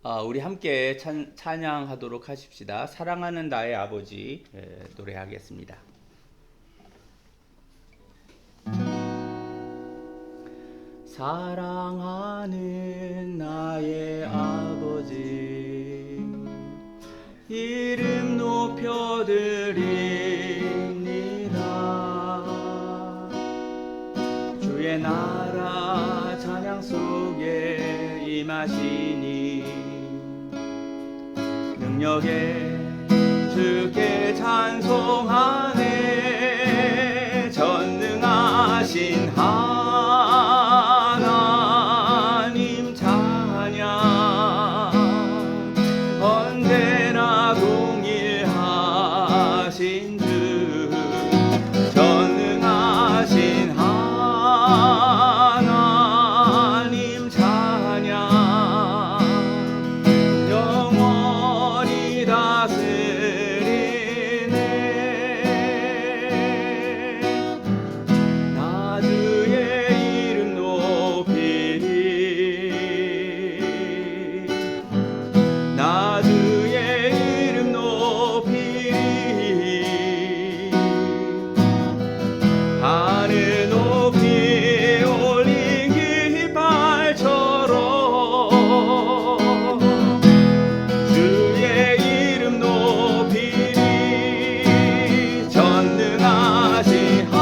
우리 함께 찬양하도록 하십시다. 사랑하는 나의 아버지 노래하겠습니다. 사랑하는 나의 아버지 이름 높여드립니다. 주의 나라 찬양 속에 임하시니 능력에 주께 찬송하네. 전능하신 하나님 찬양 언제나 동일하신 주 전능하신 하나님 찬양 영원히 다스리네. 나 주의 이름 높이리 나 주의 이름 높이리 하늘 높이 올린 깃발처럼 주의 이름 높이리. 전능하신 하나님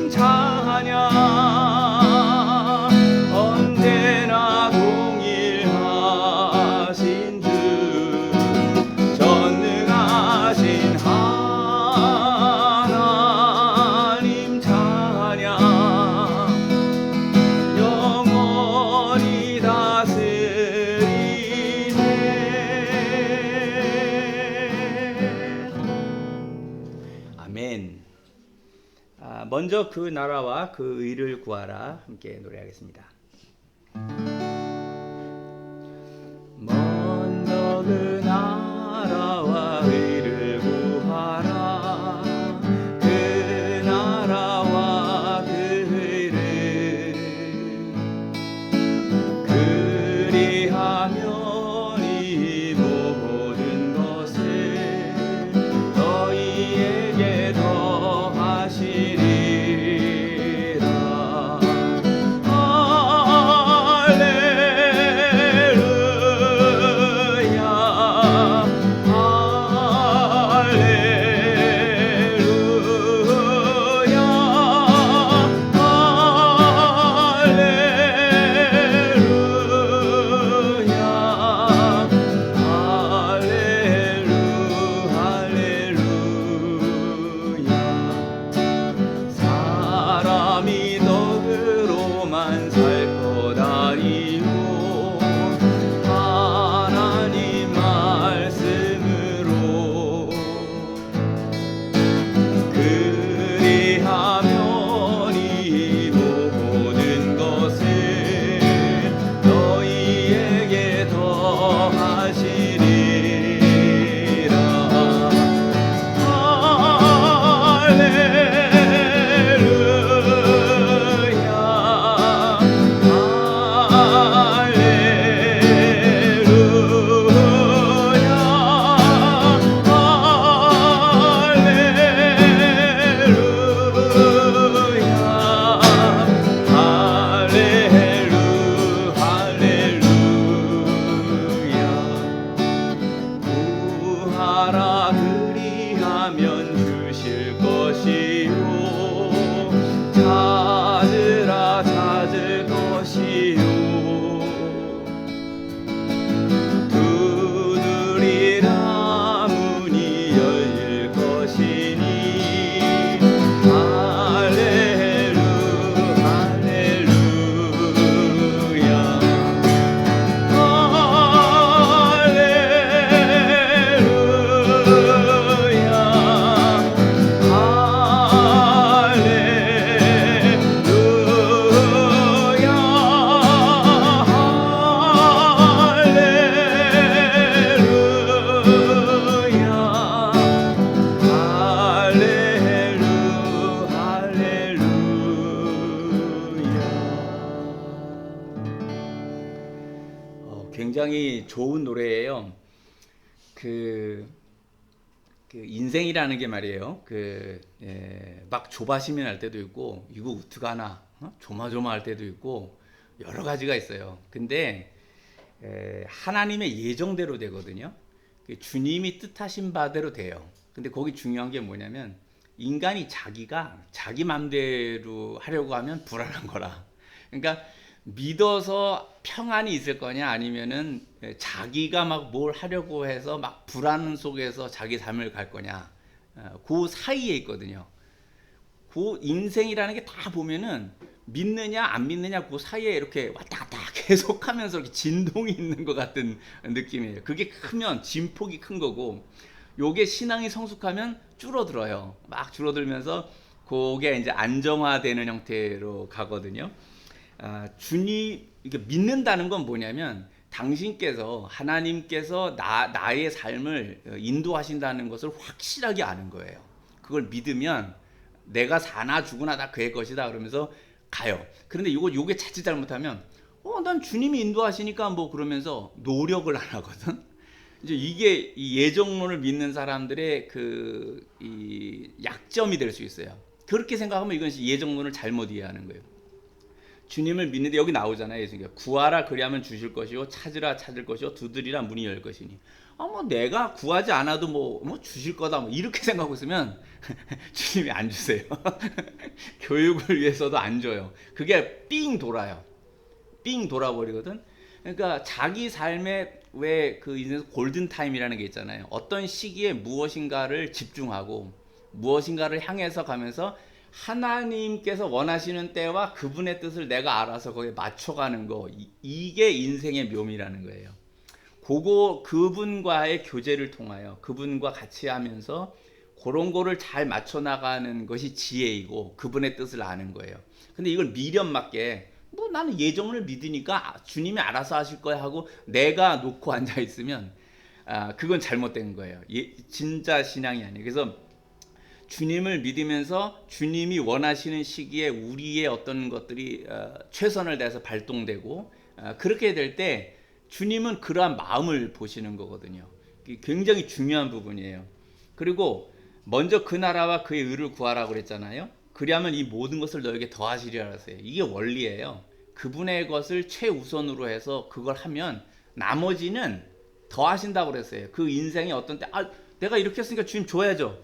찬양 언제나 동일하신 주 전능하신 하나님 찬양 영원히 다스리네. 아멘. 먼저 그 나라와 그 의를 구하라 함께 노래하겠습니다. 먼저 그 나라와 의를 구하라. 그 나라와 그 의를 그리하면 이 모든 것을 너희에게 더하시리라. 사람이 떡으로만 살 것 아니오 하나님 말씀으로 그리하면 이 모든 것을 너희에게 더하시리라. 구하라 그리하면 주실 것이요 찾으라 찾을 것이요 두드리라 문이 열릴 것이니 할렐루 할렐루야 할렐루야 굉장히 좋은 노래예요. 그 인생이라는 게 말이에요. 막 조바심이 날 때도 있고 이거 어떡하나 조마조마할 때도 있고 여러 가지가 있어요. 근데 하나님의 예정대로 되거든요. 주님이 뜻하신 바대로 돼요. 근데 거기 중요한 게 뭐냐면 인간이 자기 맘대로 하려고 하면 불안한 거라. 그러니까 믿어서 평안이 있을 거냐 아니면은 자기가 막 뭘 하려고 해서 막 불안 속에서 자기 삶을 갈 거냐. 그 사이에 있거든요. 그 인생이라는 게 다 보면은 믿느냐 안 믿느냐 그 사이에 이렇게 왔다 갔다 계속하면서 이렇게 진동이 있는 것 같은 느낌이에요. 그게 크면 진폭이 큰 거고, 요게 신앙이 성숙하면 줄어들어요. 막 줄어들면서 그게 이제 안정화되는 형태로 가거든요. 주님, 이게 믿는다는 건 뭐냐면 당신께서 하나님께서 나의 삶을 인도하신다는 것을 확실하게 아는 거예요. 그걸 믿으면 내가 사나 죽으나 다 그의 것이다 그러면서 가요. 그런데 요게 자칫 잘못하면 난 주님이 인도하시니까 뭐 그러면서 노력을 안 하거든. 이제 이게 이 예정론을 믿는 사람들의 이 약점이 될 수 있어요. 그렇게 생각하면 이건 예정론을 잘못 이해하는 거예요. 주님을 믿는데 여기 나오잖아요. 예수님께서 구하라 그리하면 주실 것이요 찾으라 찾을 것이요 두드리라 문이 열 것이니. 뭐 내가 구하지 않아도 뭐 주실 거다 뭐 이렇게 생각하고 있으면 주님이 안 주세요. 교육을 위해서도 안 줘요. 그게 삥 돌아요. 삥 돌아버리거든. 그러니까 자기 삶에 왜 그 인생에서 골든 타임이라는 게 있잖아요. 어떤 시기에 무엇인가를 집중하고 무엇인가를 향해서 가면서 하나님께서 원하시는 때와 그분의 뜻을 내가 알아서 거기에 맞춰가는 거, 이게 인생의 묘미라는 거예요. 그분과의 교제를 통하여 그분과 같이 하면서 그런 거를 잘 맞춰 나가는 것이 지혜이고 그분의 뜻을 아는 거예요. 근데 이걸 미련맞게 나는 예정을 믿으니까 주님이 알아서 하실 거야 하고 내가 놓고 앉아 있으면 그건 잘못된 거예요. 진짜 신앙이 아니에요. 그래서 주님을 믿으면서 주님이 원하시는 시기에 우리의 어떤 것들이 최선을 다해서 발동되고 그렇게 될 때 주님은 그러한 마음을 보시는 거거든요. 굉장히 중요한 부분이에요. 그리고 먼저 그 나라와 그의 의를 구하라고 그랬잖아요. 그리하면 이 모든 것을 너에게 더하시리라 하세요. 이게 원리예요. 그분의 것을 최우선으로 해서 그걸 하면 나머지는 더하신다고 그랬어요. 그 인생이 어떤 때 내가 이렇게 했으니까 주님 줘야죠.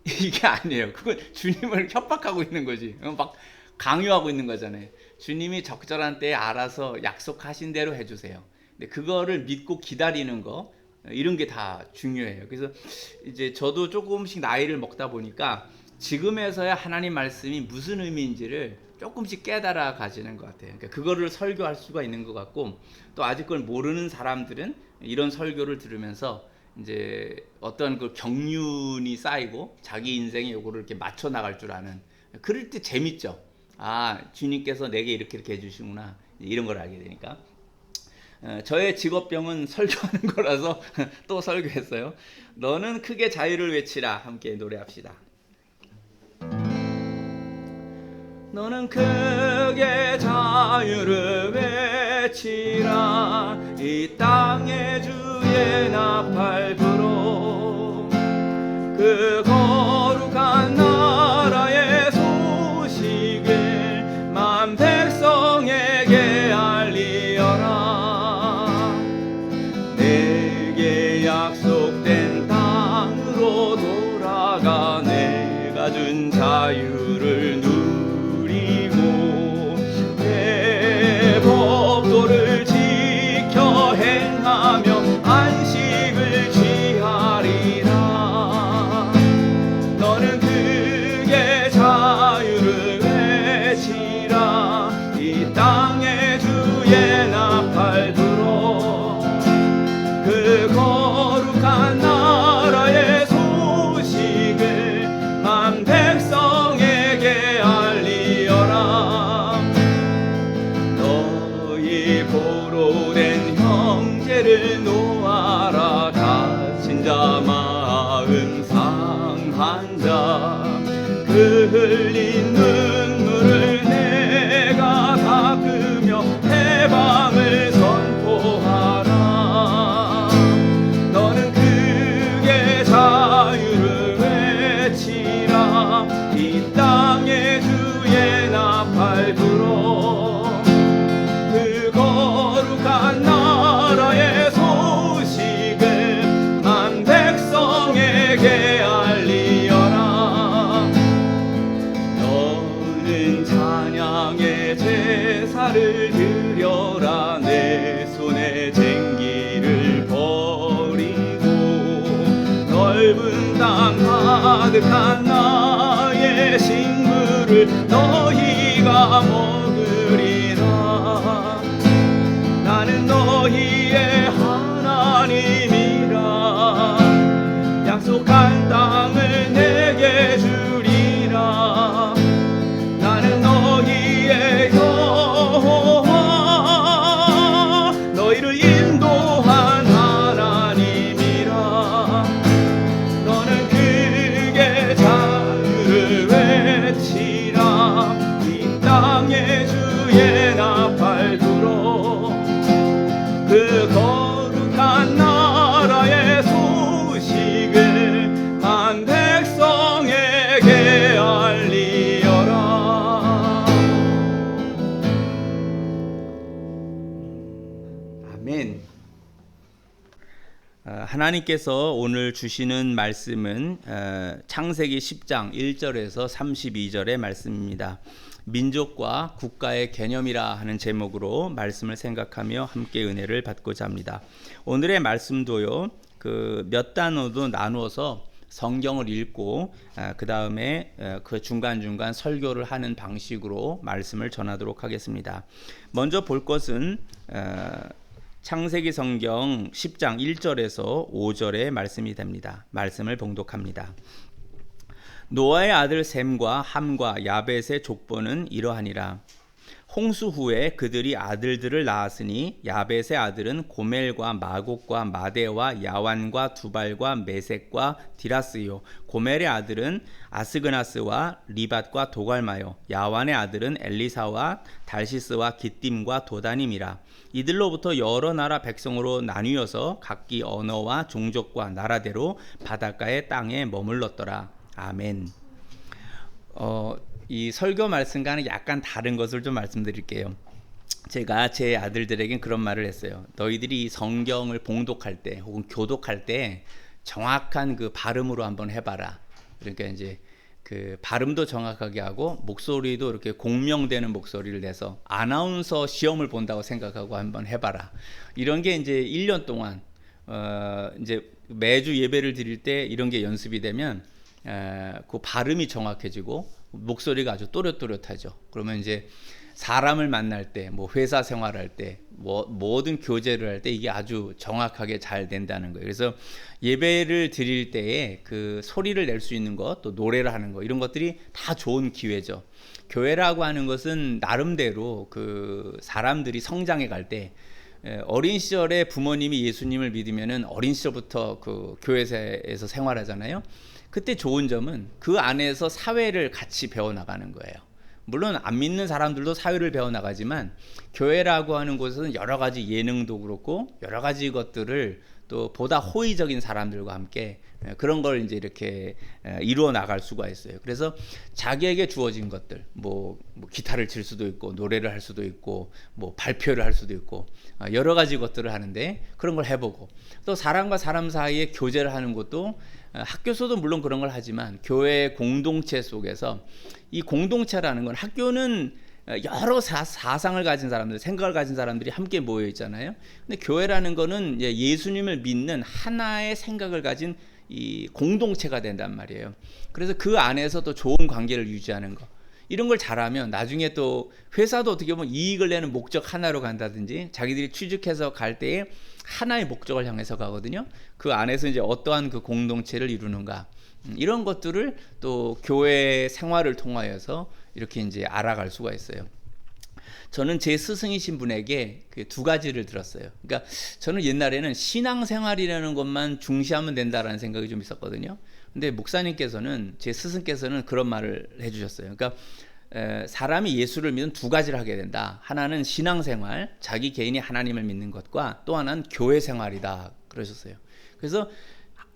이게 아니에요. 그건 주님을 협박하고 있는 거지. 막 강요하고 있는 거잖아요. 주님이 적절한 때에 알아서 약속하신 대로 해주세요. 근데 그거를 믿고 기다리는 거, 이런 게 다 중요해요. 그래서 이제 저도 조금씩 나이를 먹다 보니까 지금에서야 하나님 말씀이 무슨 의미인지를 조금씩 깨달아 가지는 것 같아요. 그러니까 그거를 설교할 수가 있는 것 같고, 또 아직 그걸 모르는 사람들은 이런 설교를 들으면서 이제 어떤 그 경륜이 쌓이고 자기 인생에 요거를 이렇게 맞춰 나갈 줄 아는, 그럴 때 재밌죠. 주님께서 내게 이렇게 해주시구나, 이런 걸 알게 되니까. 저의 직업병은 설교하는 거라서 또 설교했어요. 너는 크게 자유를 외치라. 함께 노래합시다. 너는 크게 자유를 외치라. 이 땅의 주의 나팔 불어. 그 거룩한 나라의 소식을 만 백성에게 알리어라. 내게 약속된 땅으로 돌아가 내가 준 자유를 누리고 내 법도를 지켜 행하며 안식을 취하리라. 너는 크게 자유를 외치라. 이 땅의 주의 나팔 불어. 그 거룩한 나라의 소식을 만 백성에게 알리어라. 너희 보로된 형제를 놓아라. 다친 자 마음 상한 자 그 흘린 눈물을 내가 닦으며 해방을 선포하라. 거룩한 나라의 소식을 만 백성에게 알리어라. 너는 찬양의 제사를 드려라. 내 손에 쟁기를 버리고 넓은 땅 가득한 나의 식물을 너희가 먹으리라. 나는 너희의 하나님이라. 약속한 땅을 내게 주리라. 나는 너희의 여호와 너희를 인도한 하나님이라. 너는 크게 자유를 외치라. 이 땅에 주의 나팔 불어 그 거룩한 나라의 소식을 한 백성에게 알리어라. 아멘. 하나님께서 오늘 주시는 말씀은 창세기 10장 1절에서 32절의 말씀입니다. 민족과 국가의 개념이라 하는 제목으로 말씀을 생각하며 함께 은혜를 받고자 합니다. 오늘의 말씀도요, 그 몇 단어도 나누어서 성경을 읽고 그 다음에 그 중간중간 설교를 하는 방식으로 말씀을 전하도록 하겠습니다. 먼저 볼 것은 창세기 성경 10장 1절에서 5절의 말씀이 됩니다. 말씀을 봉독합니다. 노아의 아들 셈과 함과 야벳의 족보는 이러하니라. 홍수 후에 그들이 아들들을 낳았으니 야벳의 아들은 고멜과 마곡과 마대와 야완과 두발과 메섹과 디라스요. 고멜의 아들은 아스그나스와 리밧과 도갈마요. 야완의 아들은 엘리사와 달시스와 기띔과 도다님이라. 이들로부터 여러 나라 백성으로 나뉘어서 각기 언어와 종족과 나라대로 바닷가의 땅에 머물렀더라. 아멘. 이 설교 말씀과는 약간 다른 것을 좀 말씀드릴게요. 제가 제 아들들에겐 그런 말을 했어요. 너희들이 성경을 봉독할 때 혹은 교독할 때 정확한 그 발음으로 한번 해봐라. 그러니까 이제 그 발음도 정확하게 하고 목소리도 이렇게 공명되는 목소리를 내서 아나운서 시험을 본다고 생각하고 한번 해봐라. 이런 게 이제 1년 동안 이제 매주 예배를 드릴 때 이런 게 연습이 되면 그 발음이 정확해지고 목소리가 아주 또렷또렷하죠. 그러면 이제 사람을 만날 때, 뭐 회사 생활할 때, 모든 교제를 할 때 이게 아주 정확하게 잘 된다는 거예요. 그래서 예배를 드릴 때에 그 소리를 낼 수 있는 것, 또 노래를 하는 것, 이런 것들이 다 좋은 기회죠. 교회라고 하는 것은 나름대로 그 사람들이 성장해 갈 때, 어린 시절에 부모님이 예수님을 믿으면은 어린 시절부터 그 교회에서 생활하잖아요. 그때 좋은 점은 그 안에서 사회를 같이 배워나가는 거예요. 물론 안 믿는 사람들도 사회를 배워나가지만 교회라고 하는 곳은 여러 가지 예능도 그렇고 여러 가지 것들을 또 보다 호의적인 사람들과 함께 그런 걸 이제 이렇게 이루어 나갈 수가 있어요. 그래서 자기에게 주어진 것들, 뭐 기타를 칠 수도 있고 노래를 할 수도 있고 뭐 발표를 할 수도 있고 여러 가지 것들을 하는데 그런 걸 해보고 또 사람과 사람 사이에 교제를 하는 것도 학교에서도 물론 그런 걸 하지만 교회 공동체 속에서 이 공동체라는 건 학교는 여러 사상을 가진 사람들, 생각을 가진 사람들이 함께 모여 있잖아요. 근데 교회라는 거는 예수님을 믿는 하나의 생각을 가진 이 공동체가 된단 말이에요. 그래서 그 안에서 또 좋은 관계를 유지하는 거. 이런 걸 잘하면 나중에 또 회사도 어떻게 보면 이익을 내는 목적 하나로 간다든지 자기들이 취직해서 갈 때에 하나의 목적을 향해서 가거든요. 그 안에서 이제 어떠한 그 공동체를 이루는가. 이런 것들을 또 교회 생활을 통하여서 이렇게 이제 알아갈 수가 있어요. 저는 제 스승이신 분에게 그 두 가지를 들었어요. 그러니까 저는 옛날에는 신앙생활이라는 것만 중시하면 된다라는 생각이 좀 있었거든요. 근데 목사님께서는 제 스승께서는 그런 말을 해주셨어요. 그러니까 사람이 예수를 믿는 두 가지를 하게 된다. 하나는 신앙생활, 자기 개인이 하나님을 믿는 것과 또 하나는 교회생활이다 그러셨어요. 그래서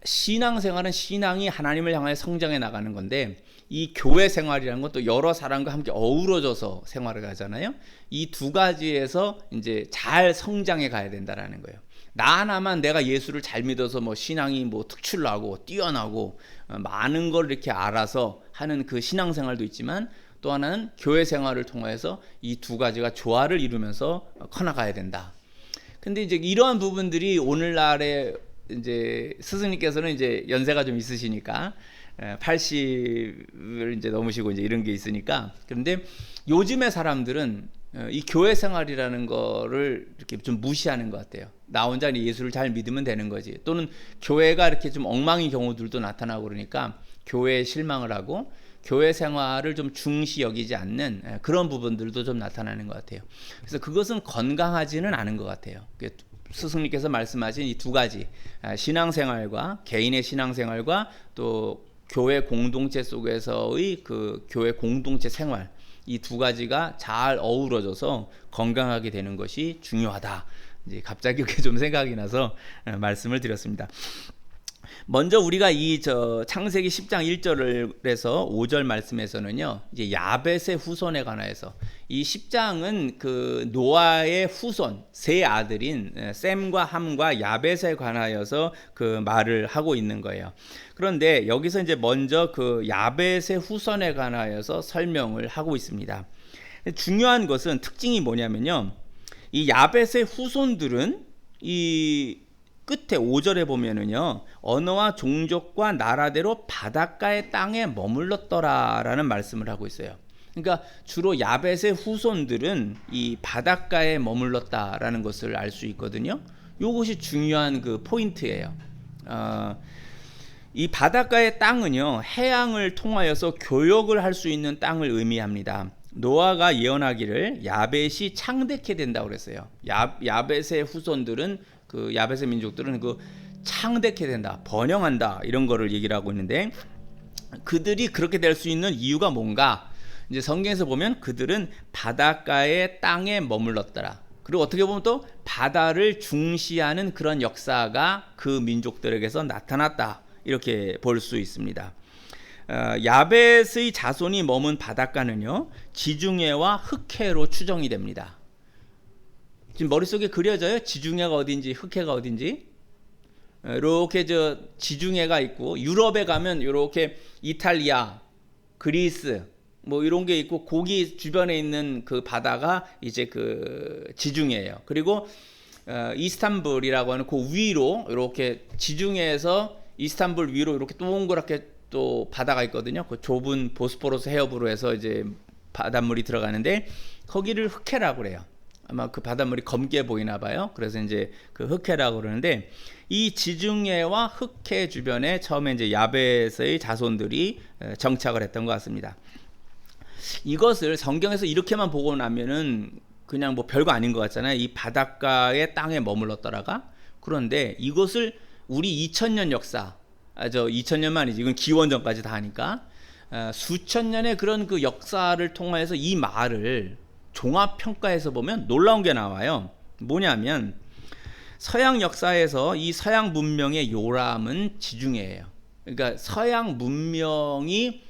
신앙생활은 신앙이 하나님을 향하여 성장해 나가는 건데 이 교회 생활이라는 것도 여러 사람과 함께 어우러져서 생활을 하잖아요. 이 두 가지에서 이제 잘 성장해 가야 된다라는 거예요. 나 하나만 내가 예수를 잘 믿어서 뭐 신앙이 뭐 특출나고 뛰어나고 많은 걸 이렇게 알아서 하는 그 신앙생활도 있지만, 또 하나는 교회 생활을 통해서 이 두 가지가 조화를 이루면서 커나가야 된다. 근데 이제 이러한 부분들이 오늘날에 이제 스승님께서는 이제 연세가 좀 있으시니까 80을 이제 넘으시고 이제 이런 게 있으니까, 그런데 요즘의 사람들은 이 교회 생활이라는 거를 이렇게 좀 무시하는 것 같아요. 나 혼자 예수를 잘 믿으면 되는 거지. 또는 교회가 이렇게 좀 엉망인 경우들도 나타나고 그러니까 교회에 실망을 하고 교회 생활을 좀 중시 여기지 않는 그런 부분들도 좀 나타나는 것 같아요. 그래서 그것은 건강하지는 않은 것 같아요. 스승님께서 말씀하신 이 두 가지, 신앙생활과 개인의 신앙생활과 또 교회 공동체 속에서의 그 교회 공동체 생활, 이 두 가지가 잘 어우러져서 건강하게 되는 것이 중요하다. 이제 갑자기 그게 좀 생각이 나서 말씀을 드렸습니다. 먼저 우리가 이 창세기 10장 1절에서 5절 말씀에서는요, 이제 야벳의 후손에 관하여서, 이 10장은 그 노아의 후손 세 아들인 셈과 함과 야벳에 관하여서 그 말을 하고 있는 거예요. 그런데 여기서 이제 먼저 그 야벳의 후손에 관하여서 설명을 하고 있습니다. 중요한 것은 특징이 뭐냐면요, 이 야벳의 후손들은 이 끝에 5절에 보면은요, 언어와 종족과 나라대로 바닷가의 땅에 머물렀더라라는 말씀을 하고 있어요. 그러니까 주로 야벳의 후손들은 이 바닷가에 머물렀다라는 것을 알 수 있거든요. 이것이 중요한 그 포인트예요. 이 바닷가의 땅은요, 해양을 통하여서 교역을 할 수 있는 땅을 의미합니다. 노아가 예언하기를 야벳이 창대케 된다고 그랬어요. 야벳의 후손들은, 그 야벳의 민족들은 그 창대케 된다, 번영한다, 이런 거를 얘기를 하고 있는데, 그들이 그렇게 될 수 있는 이유가 뭔가, 이제 성경에서 보면 그들은 바닷가의 땅에 머물렀더라. 그리고 어떻게 보면 또 바다를 중시하는 그런 역사가 그 민족들에게서 나타났다, 이렇게 볼 수 있습니다. 야벳의 자손이 머문 바닷가는요, 지중해와 흑해로 추정이 됩니다. 지금 머릿속에 그려져요? 지중해가 어딘지 흑해가 어딘지. 이렇게 지중해가 있고, 유럽에 가면 이렇게 이탈리아, 그리스 뭐 이런 게 있고, 거기 주변에 있는 그 바다가 이제 그 지중해예요. 그리고 이스탄불이라고 하는 그 위로, 이렇게 지중해에서 이스탄불 위로 이렇게 동그랗게 또 바다가 있거든요. 그 좁은 보스포러스 해협으로 해서 이제 바닷물이 들어가는데, 거기를 흑해라고 그래요. 아마 그 바닷물이 검게 보이나 봐요. 그래서 이제 그 흑해라고 그러는데, 이 지중해와 흑해 주변에 처음에 이제 야벳의 자손들이 정착을 했던 것 같습니다. 이것을 성경에서 이렇게만 보고 나면은 그냥 뭐 별거 아닌 것 같잖아요. 이 바닷가의 땅에 머물렀더라가. 그런데 이것을 우리 2000년 역사, 2000년만 아니지, 이건 기원전까지 다 하니까 수천 년의 그런 그 역사를 통해서 이 말을 종합평가해서 보면 놀라운 게 나와요. 뭐냐면, 서양 역사에서 이 서양 문명의 요람은 지중해예요. 그러니까 서양 문명이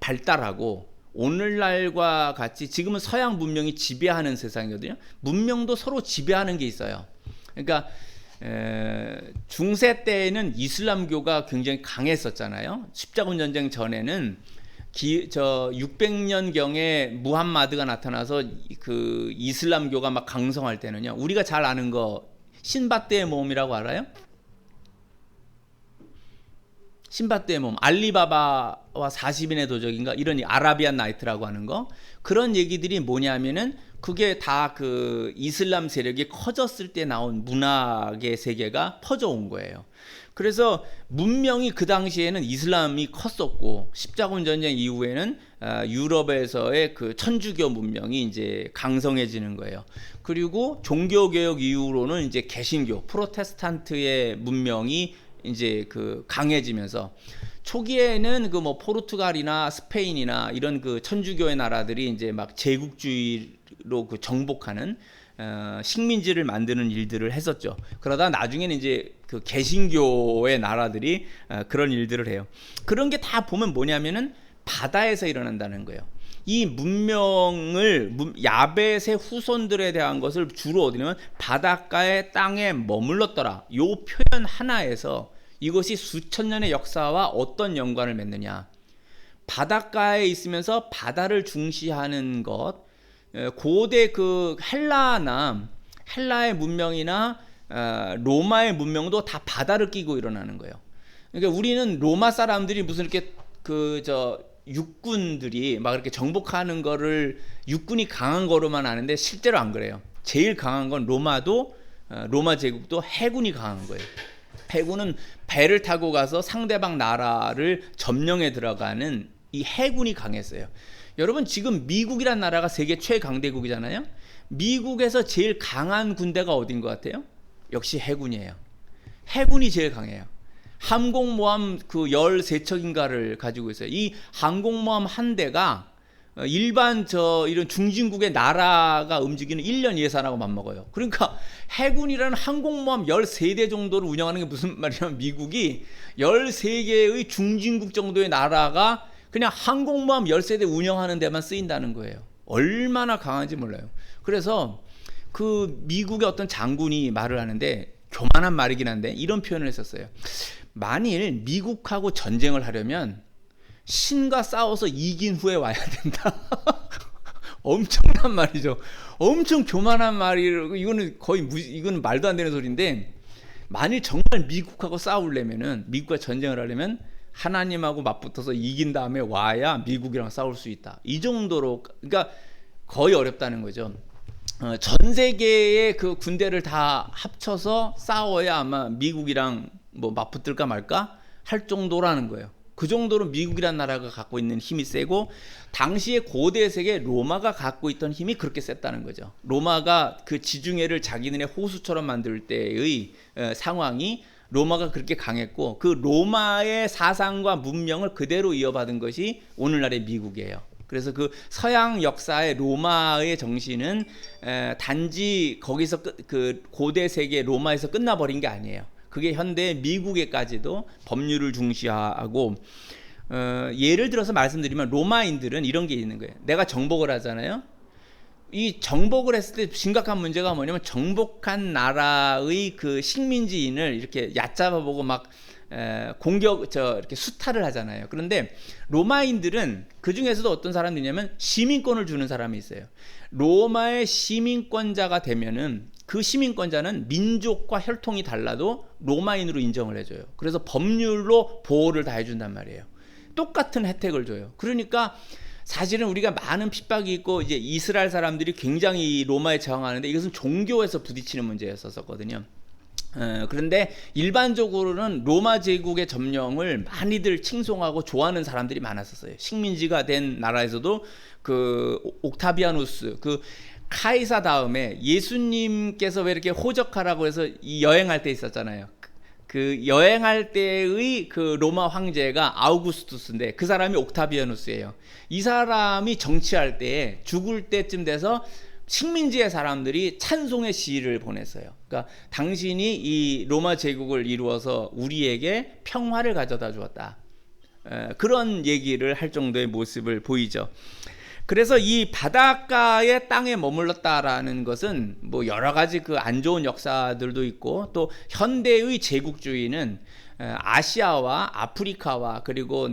발달하고, 오늘날과 같이 지금은 서양 문명이 지배하는 세상이거든요. 문명도 서로 지배하는 게 있어요. 그러니까 중세 때에는 이슬람교가 굉장히 강했었잖아요. 십자군 전쟁 전에는 600년경에 무함마드가 나타나서 그 이슬람교가 막 강성할 때는요, 우리가 잘 아는 거 신밧드의 몸이라고 알아요? 신밧드의 몸, 알리바바와 40인의 도적인가, 이런 아라비안 나이트라고 하는 거, 그런 얘기들이 뭐냐면은 그게 다 그 이슬람 세력이 커졌을 때 나온 문학의 세계가 퍼져온 거예요. 그래서 문명이 그 당시에는 이슬람이 컸었고, 십자군 전쟁 이후에는 유럽에서의 그 천주교 문명이 이제 강성해지는 거예요. 그리고 종교개혁 이후로는 이제 개신교, 프로테스탄트의 문명이 이제 그 강해지면서, 초기에는 그 뭐 포르투갈이나 스페인이나 이런 그 천주교의 나라들이 이제 막 제국주의로 그 정복하는 식민지를 만드는 일들을 했었죠. 그러다 나중에는 이제 그 개신교의 나라들이 그런 일들을 해요. 그런 게 다 보면 뭐냐면은 바다에서 일어난다는 거예요. 이 문명을 야벳의 후손들에 대한 것을 주로 어디냐면 바닷가의 땅에 머물렀더라. 요 표현 하나에서 이것이 수천 년의 역사와 어떤 연관을 맺느냐. 바닷가에 있으면서 바다를 중시하는 것, 고대 그 헬라의 문명이나 로마의 문명도 다 바다를 끼고 일어나는 거예요. 그러니까 우리는 로마 사람들이 무슨 이렇게 육군들이 막 이렇게 정복하는 거를 육군이 강한 거로만 아는데 실제로 안 그래요. 제일 강한 건 로마 제국도 해군이 강한 거예요. 해군은 배를 타고 가서 상대방 나라를 점령해 들어가는 이 해군이 강했어요. 여러분 지금 미국이란 나라가 세계 최강대국이잖아요. 미국에서 제일 강한 군대가 어딘 것 같아요? 역시 해군이에요. 해군이 제일 강해요. 항공모함 그 13척인가를 가지고 있어요. 이 항공모함 한 대가 일반 이런 중진국의 나라가 움직이는 1년 예산하고 맞먹어요. 그러니까 해군이라는 항공모함 13대 정도를 운영하는 게 무슨 말이냐면 미국이 13개의 중진국 정도의 나라가 그냥 항공모함 13대 운영하는 데만 쓰인다는 거예요. 얼마나 강한지 몰라요. 그래서 그 미국의 어떤 장군이 말을 하는데 교만한 말이긴 한데 이런 표현을 했었어요. 만일 미국하고 전쟁을 하려면 신과 싸워서 이긴 후에 와야 된다. 엄청난 말이죠. 엄청 교만한 말이고 이거는 말도 안 되는 소리인데 만일 정말 미국하고 싸우려면은 미국과 전쟁을 하려면 하나님하고 맞붙어서 이긴 다음에 와야 미국이랑 싸울 수 있다. 이 정도로 그러니까 거의 어렵다는 거죠. 전 세계의 그 군대를 다 합쳐서 싸워야 아마 미국이랑 뭐 맞붙을까 말까 할 정도라는 거예요. 그 정도로 미국이란 나라가 갖고 있는 힘이 세고 당시의 고대 세계 로마가 갖고 있던 힘이 그렇게 셌다는 거죠. 로마가 그 지중해를 자기네의 호수처럼 만들 때의 상황이 로마가 그렇게 강했고 그 로마의 사상과 문명을 그대로 이어받은 것이 오늘날의 미국이에요. 그래서 그 서양 역사의 로마의 정신은 단지 거기서 그 고대 세계 로마에서 끝나버린 게 아니에요. 그게 현대 미국에까지도 법률을 중시하고 예를 들어서 말씀드리면 로마인들은 이런 게 있는 거예요. 내가 정복을 하잖아요. 이 정복을 했을 때 심각한 문제가 뭐냐면 정복한 나라의 그 식민지인을 이렇게 얕잡아보고 막 이렇게 수탈을 하잖아요. 그런데 로마인들은 그 중에서도 어떤 사람들이냐면 시민권을 주는 사람이 있어요. 로마의 시민권자가 되면은 그 시민권자는 민족과 혈통이 달라도 로마인으로 인정을 해줘요. 그래서 법률로 보호를 다 해준단 말이에요. 똑같은 혜택을 줘요. 그러니까 사실은 우리가 많은 핍박이 있고 이제 이스라엘 사람들이 굉장히 로마에 저항하는데 이것은 종교에서 부딪히는 문제였었거든요. 그런데 일반적으로는 로마 제국의 점령을 많이들 칭송하고 좋아하는 사람들이 많았었어요. 식민지가 된 나라에서도 그 옥타비아누스 그 카이사 다음에 예수님께서 왜 이렇게 호적하라고 해서 이 여행할 때 있었잖아요. 그 여행할 때의 그 로마 황제가 아우구스투스인데 그 사람이 옥타비아누스예요. 이 사람이 정치할 때 죽을 때쯤 돼서 식민지의 사람들이 찬송의 시를 보냈어요. 그러니까 당신이 이 로마 제국을 이루어서 우리에게 평화를 가져다 주었다. 그런 얘기를 할 정도의 모습을 보이죠. 그래서 이 바닷가의 땅에 머물렀다라는 것은 뭐 여러 가지 그 안 좋은 역사들도 있고 또 현대의 제국주의는 아시아와 아프리카와 그리고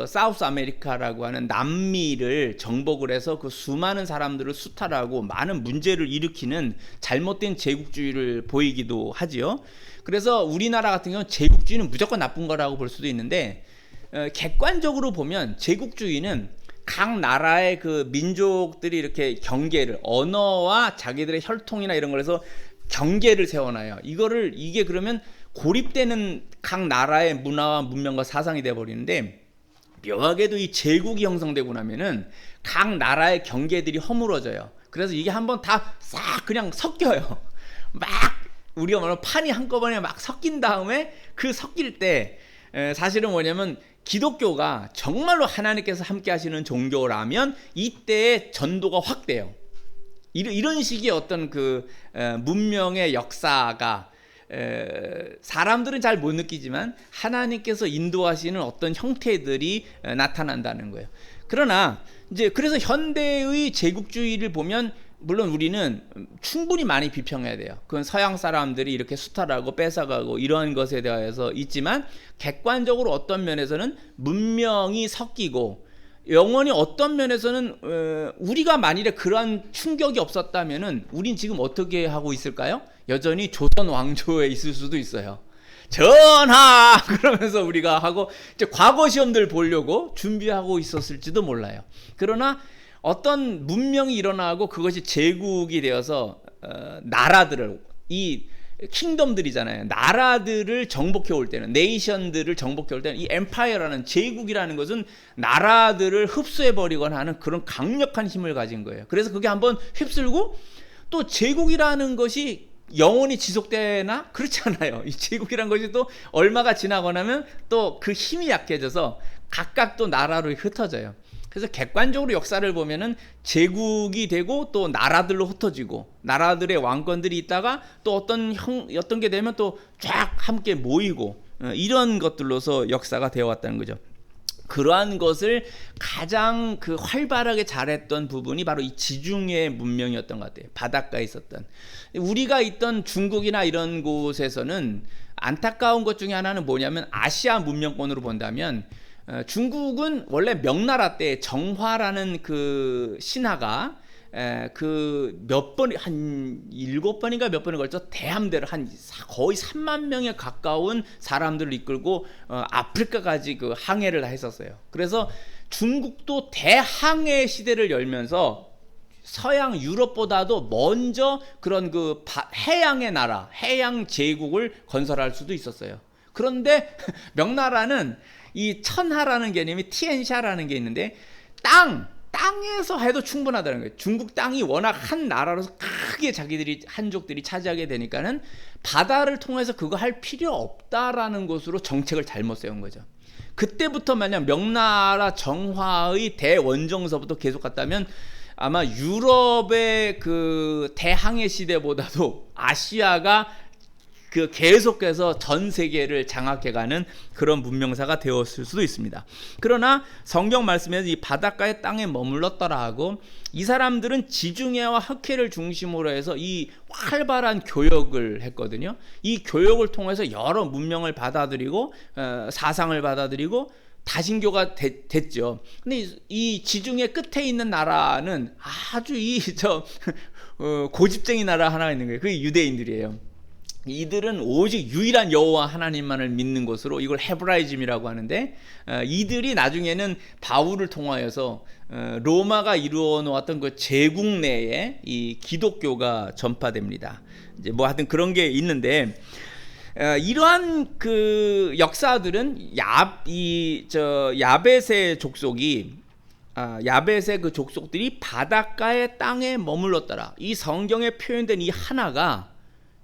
사우스 아메리카라고 하는 남미를 정복을 해서 그 수많은 사람들을 수탈하고 많은 문제를 일으키는 잘못된 제국주의를 보이기도 하지요. 그래서 우리나라 같은 경우는 제국주의는 무조건 나쁜 거라고 볼 수도 있는데 객관적으로 보면 제국주의는 각 나라의 그 민족들이 이렇게 경계를 언어와 자기들의 혈통이나 이런 걸 해서 경계를 세워놔요. 이게 그러면 고립되는 각 나라의 문화와 문명과 사상이 돼버리는데 묘하게도 이 제국이 형성되고 나면은 각 나라의 경계들이 허물어져요. 그래서 이게 한번 다 싹 그냥 섞여요. 막 우리가 말하는 판이 한꺼번에 막 섞인 다음에 그 섞일 때 사실은 뭐냐면 기독교가 정말로 하나님께서 함께 하시는 종교라면 이때의 전도가 확 돼요. 이런 식의 어떤 그 문명의 역사가 사람들은 잘 못 느끼지만 하나님께서 인도하시는 어떤 형태들이 나타난다는 거예요. 그러나 이제 그래서 현대의 제국주의를 보면 물론 우리는 충분히 많이 비평해야 돼요. 그건 서양 사람들이 이렇게 수탈하고 뺏어가고 이러한 것에 대해서 있지만 객관적으로 어떤 면에서는 문명이 섞이고 영원히 어떤 면에서는 우리가 만일에 그러한 충격이 없었다면은 우린 지금 어떻게 하고 있을까요? 여전히 조선 왕조에 있을 수도 있어요. 전하 그러면서 우리가 하고 이제 과거 시험들 보려고 준비하고 있었을지도 몰라요. 그러나 어떤 문명이 일어나고 그것이 제국이 되어서 나라들을 이 킹덤들이잖아요. 나라들을 정복해 올 때는 네이션들을 정복해 올 때는 이 엠파이어라는 제국이라는 것은 나라들을 흡수해 버리거나 하는 그런 강력한 힘을 가진 거예요. 그래서 그게 한번 휩쓸고 또 제국이라는 것이 영원히 지속되나? 그렇지 않아요. 이 제국이라는 것이 또 얼마가 지나고 나면 또 그 힘이 약해져서 각각 또 나라로 흩어져요. 그래서 객관적으로 역사를 보면은 제국이 되고 또 나라들로 흩어지고 나라들의 왕권들이 있다가 또 어떤 게 되면 또 쫙 함께 모이고 이런 것들로서 역사가 되어 왔다는 거죠. 그러한 것을 가장 그 활발하게 잘했던 부분이 바로 이 지중해 문명이었던 것 같아요. 바닷가에 있었던. 우리가 있던 중국이나 이런 곳에서는 안타까운 것 중에 하나는 뭐냐면 아시아 문명권으로 본다면 중국은 원래 명나라 때 정화라는 그 신하가 그 몇 번, 한 7번인가 몇 번에 걸쳐 대함대를 한 거의 3만 명에 가까운 사람들을 이끌고 아프리카까지 그 항해를 했었어요. 그래서 중국도 대항해 시대를 열면서 서양 유럽보다도 먼저 그런 그 해양의 나라, 해양 제국을 건설할 수도 있었어요. 그런데 명나라는 이 천하라는 개념이 티엔샤라는 게 있는데 땅에서 해도 충분하다는 거예요. 중국 땅이 워낙 한 나라로서 크게 자기들이 한족들이 차지하게 되니까는 바다를 통해서 그거 할 필요 없다라는 것으로 정책을 잘못 세운 거죠. 그때부터 만약 명나라 정화의 대원정서부터 계속 갔다면 아마 유럽의 그 대항해 시대보다도 아시아가 그 계속해서 전 세계를 장악해가는 그런 문명사가 되었을 수도 있습니다. 그러나 성경 말씀에서 이 바닷가의 땅에 머물렀더라 하고 이 사람들은 지중해와 흑해를 중심으로 해서 이 활발한 교역을 했거든요. 이 교역을 통해서 여러 문명을 받아들이고 사상을 받아들이고 다신교가 됐죠. 근데 이 지중해 끝에 있는 나라는 아주 고집쟁이 나라 하나가 있는 거예요. 그게 유대인들이에요. 이들은 오직 유일한 여호와 하나님만을 믿는 것으로 이걸 헤브라이즘이라고 하는데 이들이 나중에는 바울을 통하여서 로마가 이루어 놓았던 그 제국 내에 이 기독교가 전파됩니다. 이제 뭐 하여튼 그런 게 있는데 이러한 그 역사들은 야벳의 족속이 야벳의 그 족속들이 바닷가의 땅에 머물렀더라. 이 성경에 표현된 이 하나가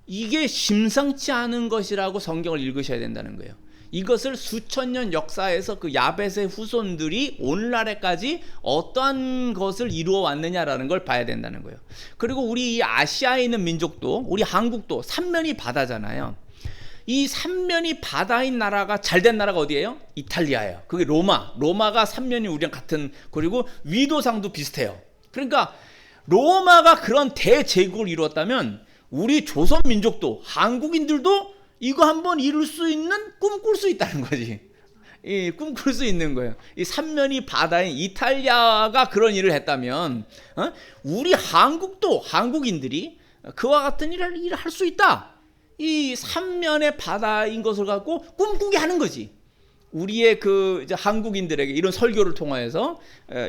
이게 심상치 않은 것이라고 성경을 읽으셔야 된다는 거예요. 이것을 수천 년 역사에서 그 야벳의 후손들이 오늘날에까지 어떠한 것을 이루어 왔느냐라는 걸 봐야 된다는 거예요. 그리고 우리 이 아시아에 있는 민족도 우리 한국도 삼면이 바다잖아요. 이 삼면이 바다인 나라가 잘된 나라가 어디예요? 이탈리아예요. 그게 로마가 삼면이 우리랑 같은, 그리고 위도상도 비슷해요. 그러니까 로마가 그런 대제국을 이루었다면 우리 조선 민족도 한국인들도 이거 한번 이룰 수 있는 꿈꿀 수 있다는 거지. 꿈꿀 수 있는 거예요. 이 삼면이 바다인 이탈리아가 그런 일을 했다면 우리 한국도 한국인들이 그와 같은 일을 할 수 있다. 이 삼면의 바다인 것을 갖고 꿈꾸게 하는 거지. 우리의 그 이제 한국인들에게 이런 설교를 통하여서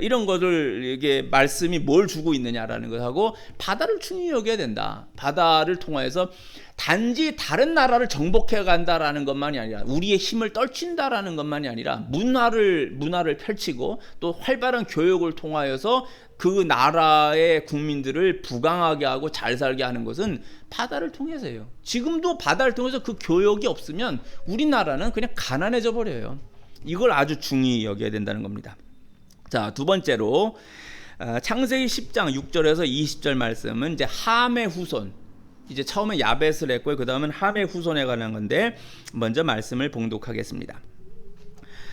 이런 것을 이게 말씀이 뭘 주고 있느냐라는 것하고 바다를 중요히 여겨야 된다. 바다를 통하여서 단지 다른 나라를 정복해 간다라는 것만이 아니라 우리의 힘을 떨친다라는 것만이 아니라 문화를 펼치고 또 활발한 교육을 통하여서 그 나라의 국민들을 부강하게 하고 잘 살게 하는 것은 바다를 통해서예요. 지금도 바다를 통해서 그 교육이 없으면 우리나라는 그냥 가난해져 버려요. 이걸 아주 중히 여겨야 된다는 겁니다. 자, 두 번째로 창세기 10장 6절에서 20절 말씀은 이제 함의 후손, 이제 처음에 야벳을 했고요. 그 다음은 함의 후손에 관한 건데 먼저 말씀을 봉독하겠습니다.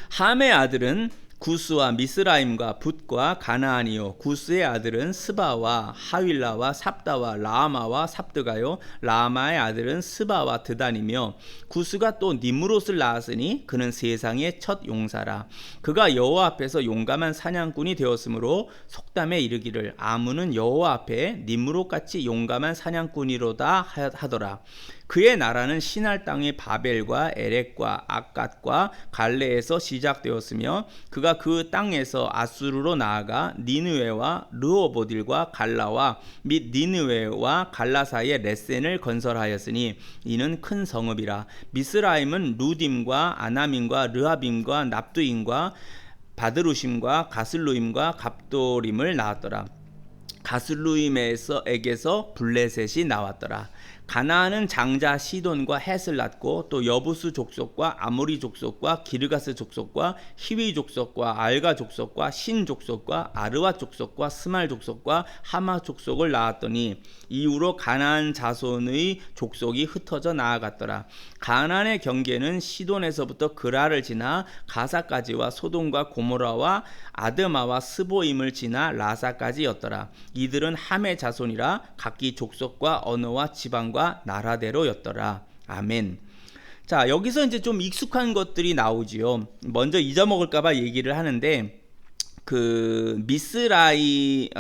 함의 아들은 구스와 미스라임과 붓과 가나안이요, 구스의 아들은 스바와 하윌라와 삽다와 라마와 삽드가요, 라마의 아들은 스바와 드단이며, 구스가 또 니므롯을 낳았으니 그는 세상의 첫 용사라. 그가 여호와 앞에서 용감한 사냥꾼이 되었으므로 속담에 이르기를 아문은 여호와 앞에 니므롯같이 용감한 사냥꾼이로다 하더라. 그의 나라는 시날 땅의 바벨과 에렉과 악갓과 갈레에서 시작되었으며, 그가 그 땅에서 아수르로 나아가 니느웨와 르호보딜과 갈라와 및 니느웨와 갈라 사이에 레센을 건설하였으니 이는 큰 성읍이라. 미스라임은 루딤과 아나밈과 르하빔과 납두임과 바드루심과 가슬루임과 갑도림을 낳았더라. 가슬루임에게서 블레셋이 나왔더라. 가나안은 장자 시돈과 헷을 낳고 또 여부스 족속과 아모리 족속과 기르가스 족속과 히위 족속과 알가 족속과 신 족속과 아르와 족속과 스말 족속과 하마 족속을 낳았더니 이후로 가나안 자손의 족속이 흩어져 나아갔더라. 가나안의 경계는 시돈에서부터 그라를 지나 가사까지와 소돔과 고모라와 아드마와 스보임을 지나 라사까지였더라. 이들은 함의 자손이라 각기 족속과 언어와 지방과 나라대로였더라. 아멘. 자, 여기서 이제 좀 익숙한 것들이 나오지요. 먼저 잊어먹을까봐 얘기를 하는데, 그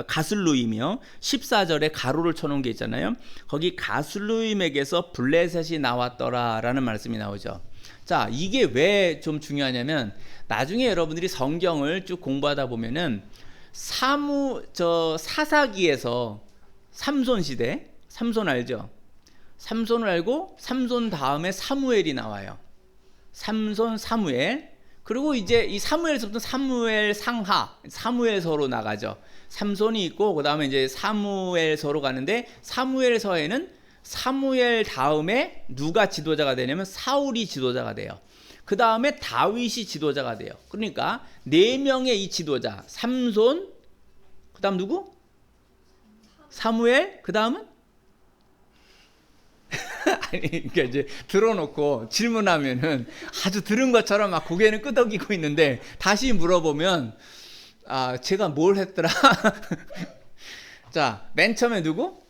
가슬루임이요, 14절에 가로를 쳐놓은 게 있잖아요. 거기 가슬루임에게서 블레셋이 나왔더라 라는 말씀이 나오죠. 자, 이게 왜 좀 중요하냐면, 나중에 여러분들이 성경을 쭉 공부하다 보면은 사사기에서 삼손 시대, 삼손 알죠? 삼손을 알고 삼손 다음에 사무엘이 나와요. 삼손, 사무엘. 그리고 이제 이 사무엘서부터 사무엘 상하, 사무엘서로 나가죠. 삼손이 있고 그 다음에 이제 사무엘서로 가는데, 사무엘서에는 사무엘 다음에 누가 지도자가 되냐면 사울이 지도자가 돼요. 그 다음에 다윗이 지도자가 돼요. 그러니까 4명의 이 지도자, 삼손, 그 다음 누구? 사무엘, 그 다음은? 아니, 그러니까 이제 들어놓고 질문하면은 아주 들은 것처럼 막 고개는 끄덕이고 있는데, 다시 물어보면 아, 제가 뭘 했더라? 자, 맨 처음에 누구?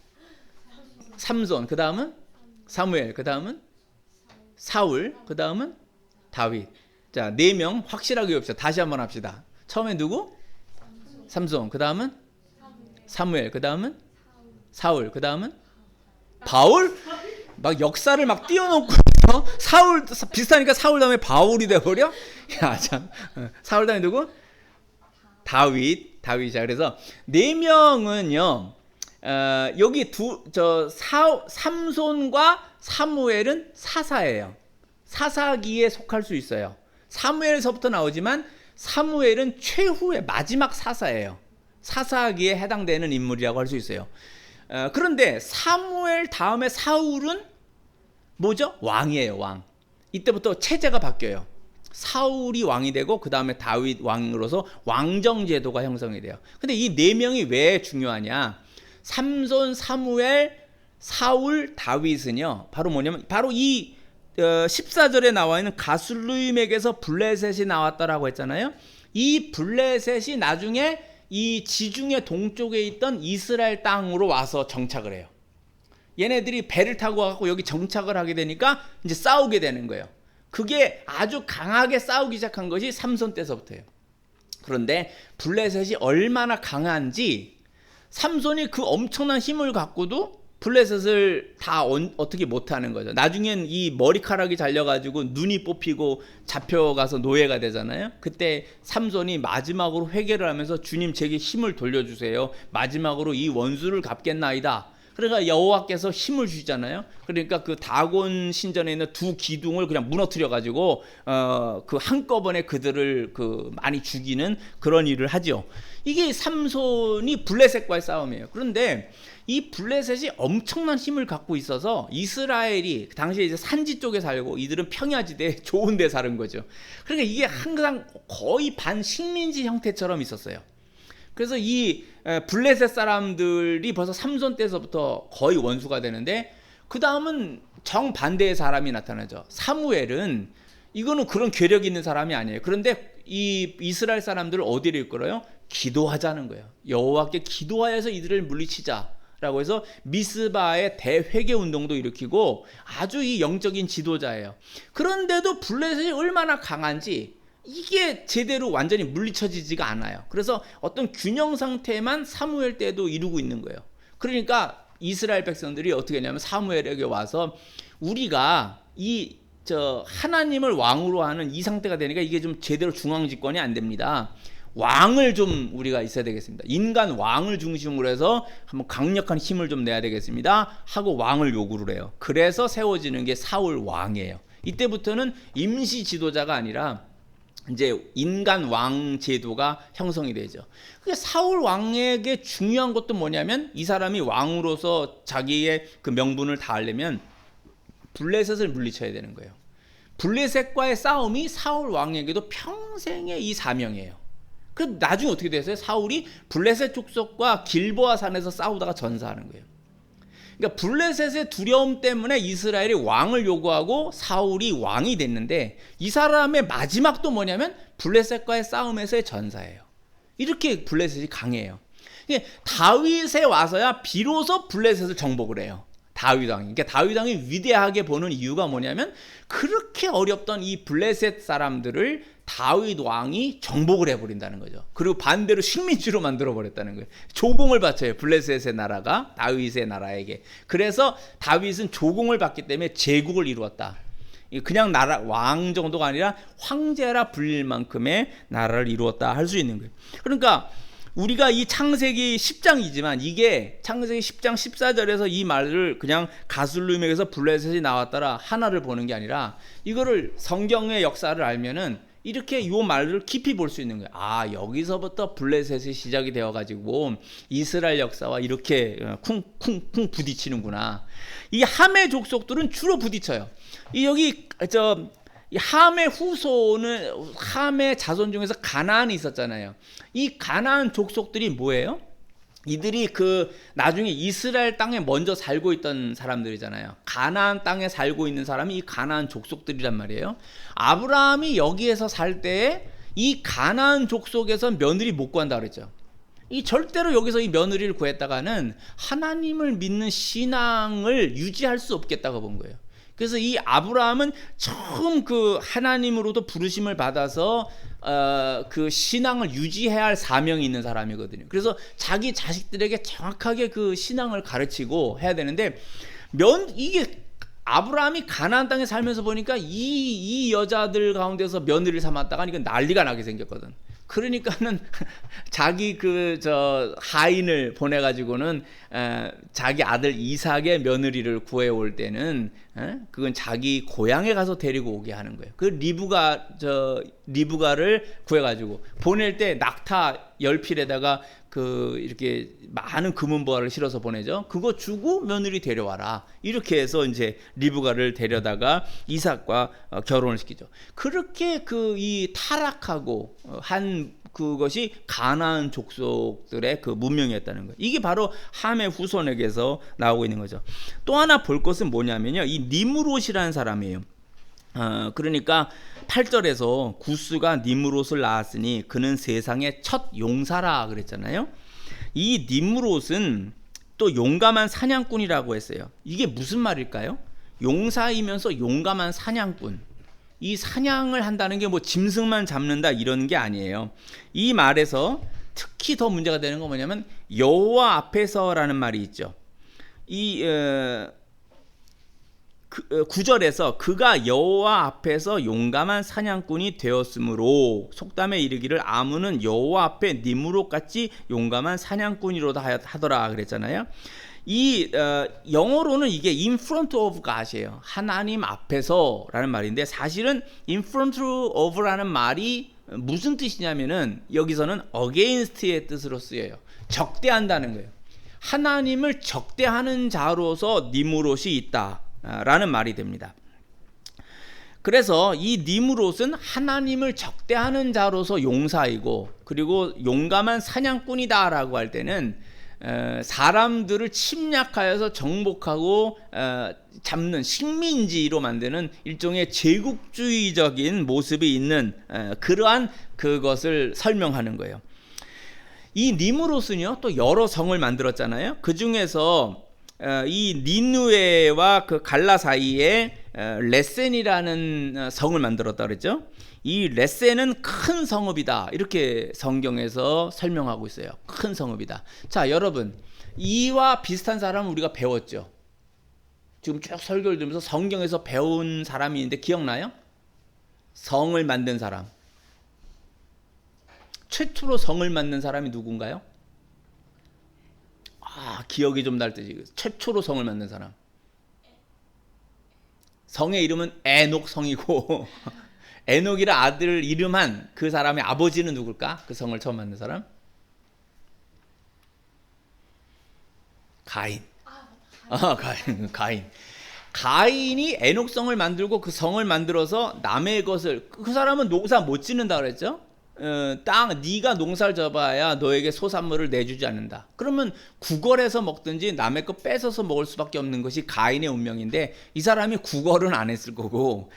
삼손, 그 다음은 사무엘, 그 다음은 사울, 그 다음은 다윗. 자, 4명 확실하게 외웁시다. 다시 한번 합시다. 처음에 누구? 삼손, 그 다음은 사무엘, 그 다음은 사울, 그 다음은 바울? 막 역사를 막 띄워놓고 사울 비슷하니까 사울 다음에 바울이 돼버려? 야, 참. 사울 다음에 누구? 다윗이야. 그래서 4명은요, 여기 삼손과 사무엘은 사사예요. 사사기에 속할 수 있어요. 사무엘서부터 나오지만 사무엘은 최후의 마지막 사사예요. 사사기에 해당되는 인물이라고 할 수 있어요. 그런데 사무엘 다음에 사울은 뭐죠? 왕이에요, 왕. 이때부터 체제가 바뀌어요. 사울이 왕이 되고 그 다음에 다윗 왕으로서 왕정제도가 형성이 돼요. 근데 이 4명이 왜 중요하냐? 삼손, 사무엘, 사울, 다윗은요, 바로 뭐냐면 바로 이 14절에 나와 있는 가슬루임에게서 블레셋이 나왔다라고 했잖아요. 이 블레셋이 나중에 이 지중해 동쪽에 있던 이스라엘 땅으로 와서 정착을 해요. 얘네들이 배를 타고 와서 여기 정착을 하게 되니까 이제 싸우게 되는 거예요. 그게 아주 강하게 싸우기 시작한 것이 삼손 때서부터예요. 그런데 블레셋이 얼마나 강한지, 삼손이 그 엄청난 힘을 갖고도 블레셋을 다 어떻게 못하는 거죠. 나중엔 이 머리카락이 잘려가지고 눈이 뽑히고 잡혀가서 노예가 되잖아요. 그때 삼손이 마지막으로 회개를 하면서 주님 제게 힘을 돌려주세요. 마지막으로 이 원수를 갚겠나이다. 그러니까 여호와께서 힘을 주시잖아요. 그러니까 그 다곤 신전에 있는 2 기둥을 그냥 무너뜨려 가지고 그 한꺼번에 그들을 그 많이 죽이는 그런 일을 하죠. 이게 삼손이 블레셋과의 싸움이에요. 그런데 이 블레셋이 엄청난 힘을 갖고 있어서 이스라엘이 당시에 이제 산지 쪽에 살고 이들은 평야지대 좋은 데 사는 거죠. 그러니까 이게 항상 거의 반식민지 형태처럼 있었어요. 그래서 이 블레셋 사람들이 벌써 삼손 때서부터 거의 원수가 되는데, 그 다음은 정반대의 사람이 나타나죠. 사무엘은 이거는 그런 괴력 있는 사람이 아니에요. 그런데 이 이스라엘 사람들을 어디로 이끌어요? 기도하자는 거예요. 여호와께 기도하여서 이들을 물리치자라고 해서 미스바의 대회개 운동도 일으키고 아주 이 영적인 지도자예요. 그런데도 블레셋이 얼마나 강한지 이게 제대로 완전히 물리쳐지지가 않아요. 그래서 어떤 균형 상태만 사무엘 때도 이루고 있는 거예요. 그러니까 이스라엘 백성들이 어떻게 했냐면 사무엘에게 와서 우리가 하나님을 왕으로 하는 이 상태가 되니까 이게 좀 제대로 중앙 집권이 안 됩니다. 왕을 좀 우리가 있어야 되겠습니다. 인간 왕을 중심으로 해서 한번 강력한 힘을 좀 내야 되겠습니다 하고 왕을 요구를 해요. 그래서 세워지는 게 사울 왕이에요. 이때부터는 임시 지도자가 아니라 이제 인간 왕 제도가 형성이 되죠. 사울 왕에게 중요한 것도 뭐냐면 이 사람이 왕으로서 자기의 그 명분을 다하려면 블레셋을 물리쳐야 되는 거예요. 블레셋과의 싸움이 사울 왕에게도 평생의 이 사명이에요. 그럼 나중에 어떻게 됐어요? 사울이 블레셋 족속과 길보아 산에서 싸우다가 전사하는 거예요. 그러니까 블레셋의 두려움 때문에 이스라엘이 왕을 요구하고 사울이 왕이 됐는데 이 사람의 마지막도 뭐냐면 블레셋과의 싸움에서의 전사예요. 이렇게 블레셋이 강해요. 다윗에 와서야 비로소 블레셋을 정복을 해요. 다윗 왕이. 그러니까 다윗 왕이 위대하게 보는 이유가 뭐냐면 그렇게 어렵던 이 블레셋 사람들을 다윗 왕이 정복을 해버린다는 거죠. 그리고 반대로 식민지로 만들어버렸다는 거예요. 조공을 바쳐요. 블레셋의 나라가 다윗의 나라에게. 그래서 다윗은 조공을 받기 때문에 제국을 이루었다. 그냥 나라 왕 정도가 아니라 황제라 불릴 만큼의 나라를 이루었다 할 수 있는 거예요. 그러니까 우리가 이 창세기 10장이지만 이게 창세기 10장 14절에서 이 말을 그냥 가슬룸에서 블레셋이 나왔더라 하나를 보는 게 아니라 이거를 성경의 역사를 알면은 이렇게 요 말을 깊이 볼 수 있는 거예요. 아, 여기서부터 블레셋이 시작이 되어가지고 이스라엘 역사와 이렇게 쿵쿵쿵 부딪히는구나. 이 함의 족속들은 주로 부딪혀요. 이 함의 후손은 함의 자손 중에서 가나안이 있었잖아요. 이 가나안 족속들이 뭐예요? 이들이 나중에 이스라엘 땅에 먼저 살고 있던 사람들이잖아요. 가나안 땅에 살고 있는 사람이 이 가나안 족속들이란 말이에요. 아브라함이 여기에서 살 때에 이 가나안 족속에서 며느리 못 구한다 그랬죠. 이 절대로 여기서 이 며느리를 구했다가는 하나님을 믿는 신앙을 유지할 수 없겠다고 본 거예요. 그래서 이 아브라함은 처음 하나님으로부터 부르심을 받아서 그 신앙을 유지해야 할 사명이 있는 사람이거든요. 그래서 자기 자식들에게 정확하게 그 신앙을 가르치고 해야 되는데 이게 아브라함이 가나안 땅에 살면서 보니까 이 여자들 가운데서 며느리를 삼았다가 이건 난리가 나게 생겼거든. 그러니까는 자기 하인을 보내가지고는 자기 아들 이삭의 며느리를 구해올 때는 그건 자기 고향에 가서 데리고 오게 하는 거예요. 그 리브가를 구해가지고 보낼 때 낙타 10필에다가 이렇게 많은 금은보화를 실어서 보내죠. 그거 주고 며느리 데려와라. 이렇게 해서 이제 리브가를 데려다가 이삭과 결혼을 시키죠. 그렇게 이 타락하고 한 그것이 가나안 족속들의 그 문명이었다는 거예요. 이게 바로 함의 후손에게서 나오고 있는 거죠. 또 하나 볼 것은 뭐냐면요. 이 니므롯이라는 사람이에요. 그러니까 8절에서 구스가 니므롯을 낳았으니 그는 세상의 첫 용사라 그랬잖아요. 이 니므롯은 또 용감한 사냥꾼이라고 했어요. 이게 무슨 말일까요? 용사이면서 용감한 사냥꾼. 이 사냥을 한다는 게 뭐 짐승만 잡는다 이런 게 아니에요. 이 말에서 특히 더 문제가 되는 건 뭐냐면 여호와 앞에서라는 말이 있죠. 이 9절에서 그가 여호와 앞에서 용감한 사냥꾼이 되었으므로 속담에 이르기를 아문은 여호와 앞에 니므롯같이 용감한 사냥꾼이로다 하더라 그랬잖아요. 이 영어로는 이게 in front of God이에요. 하나님 앞에서라는 말인데 사실은 in front of라는 말이 무슨 뜻이냐면은 여기서는 against의 뜻으로 쓰여요. 적대한다는 거예요. 하나님을 적대하는 자로서 니므롯이 있다라는 말이 됩니다. 그래서 이 니므롯은 하나님을 적대하는 자로서 용사이고 그리고 용감한 사냥꾼이다라고 할 때는 사람들을 침략하여서 정복하고 잡는 식민지로 만드는 일종의 제국주의적인 모습이 있는 그러한 그것을 설명하는 거예요. 이 니무롯은요 또 여러 성을 만들었잖아요. 그 중에서 이 니누에와 그 갈라 사이에 레센이라는 성을 만들었다 그랬죠. 이 레센은 큰 성읍이다 이렇게 성경에서 설명하고 있어요. 큰 성읍이다. 자 여러분, 이와 비슷한 사람은 우리가 배웠죠. 지금 쭉 설교를 들으면서 성경에서 배운 사람이 있는데 기억나요? 성을 만든 사람. 최초로 성을 만든 사람이 누군가요? 기억이 좀 날 때지. 최초로 성을 만든 사람. 성의 이름은 에녹 성이고 에녹이라 아들 이름한 그 사람의 아버지는 누굴까? 그 성을 처음 만든 사람? 가인. 가인. 가인이 에녹 성을 만들고 그 성을 만들어서 남의 것을, 그 사람은 농사 못 짓는다 그랬죠? 땅 네가 농사를 져봐야 너에게 소산물을 내주지 않는다. 그러면 구걸해서 먹든지 남의 거 뺏어서 먹을 수밖에 없는 것이 가인의 운명인데, 이 사람이 구걸은 안 했을 거고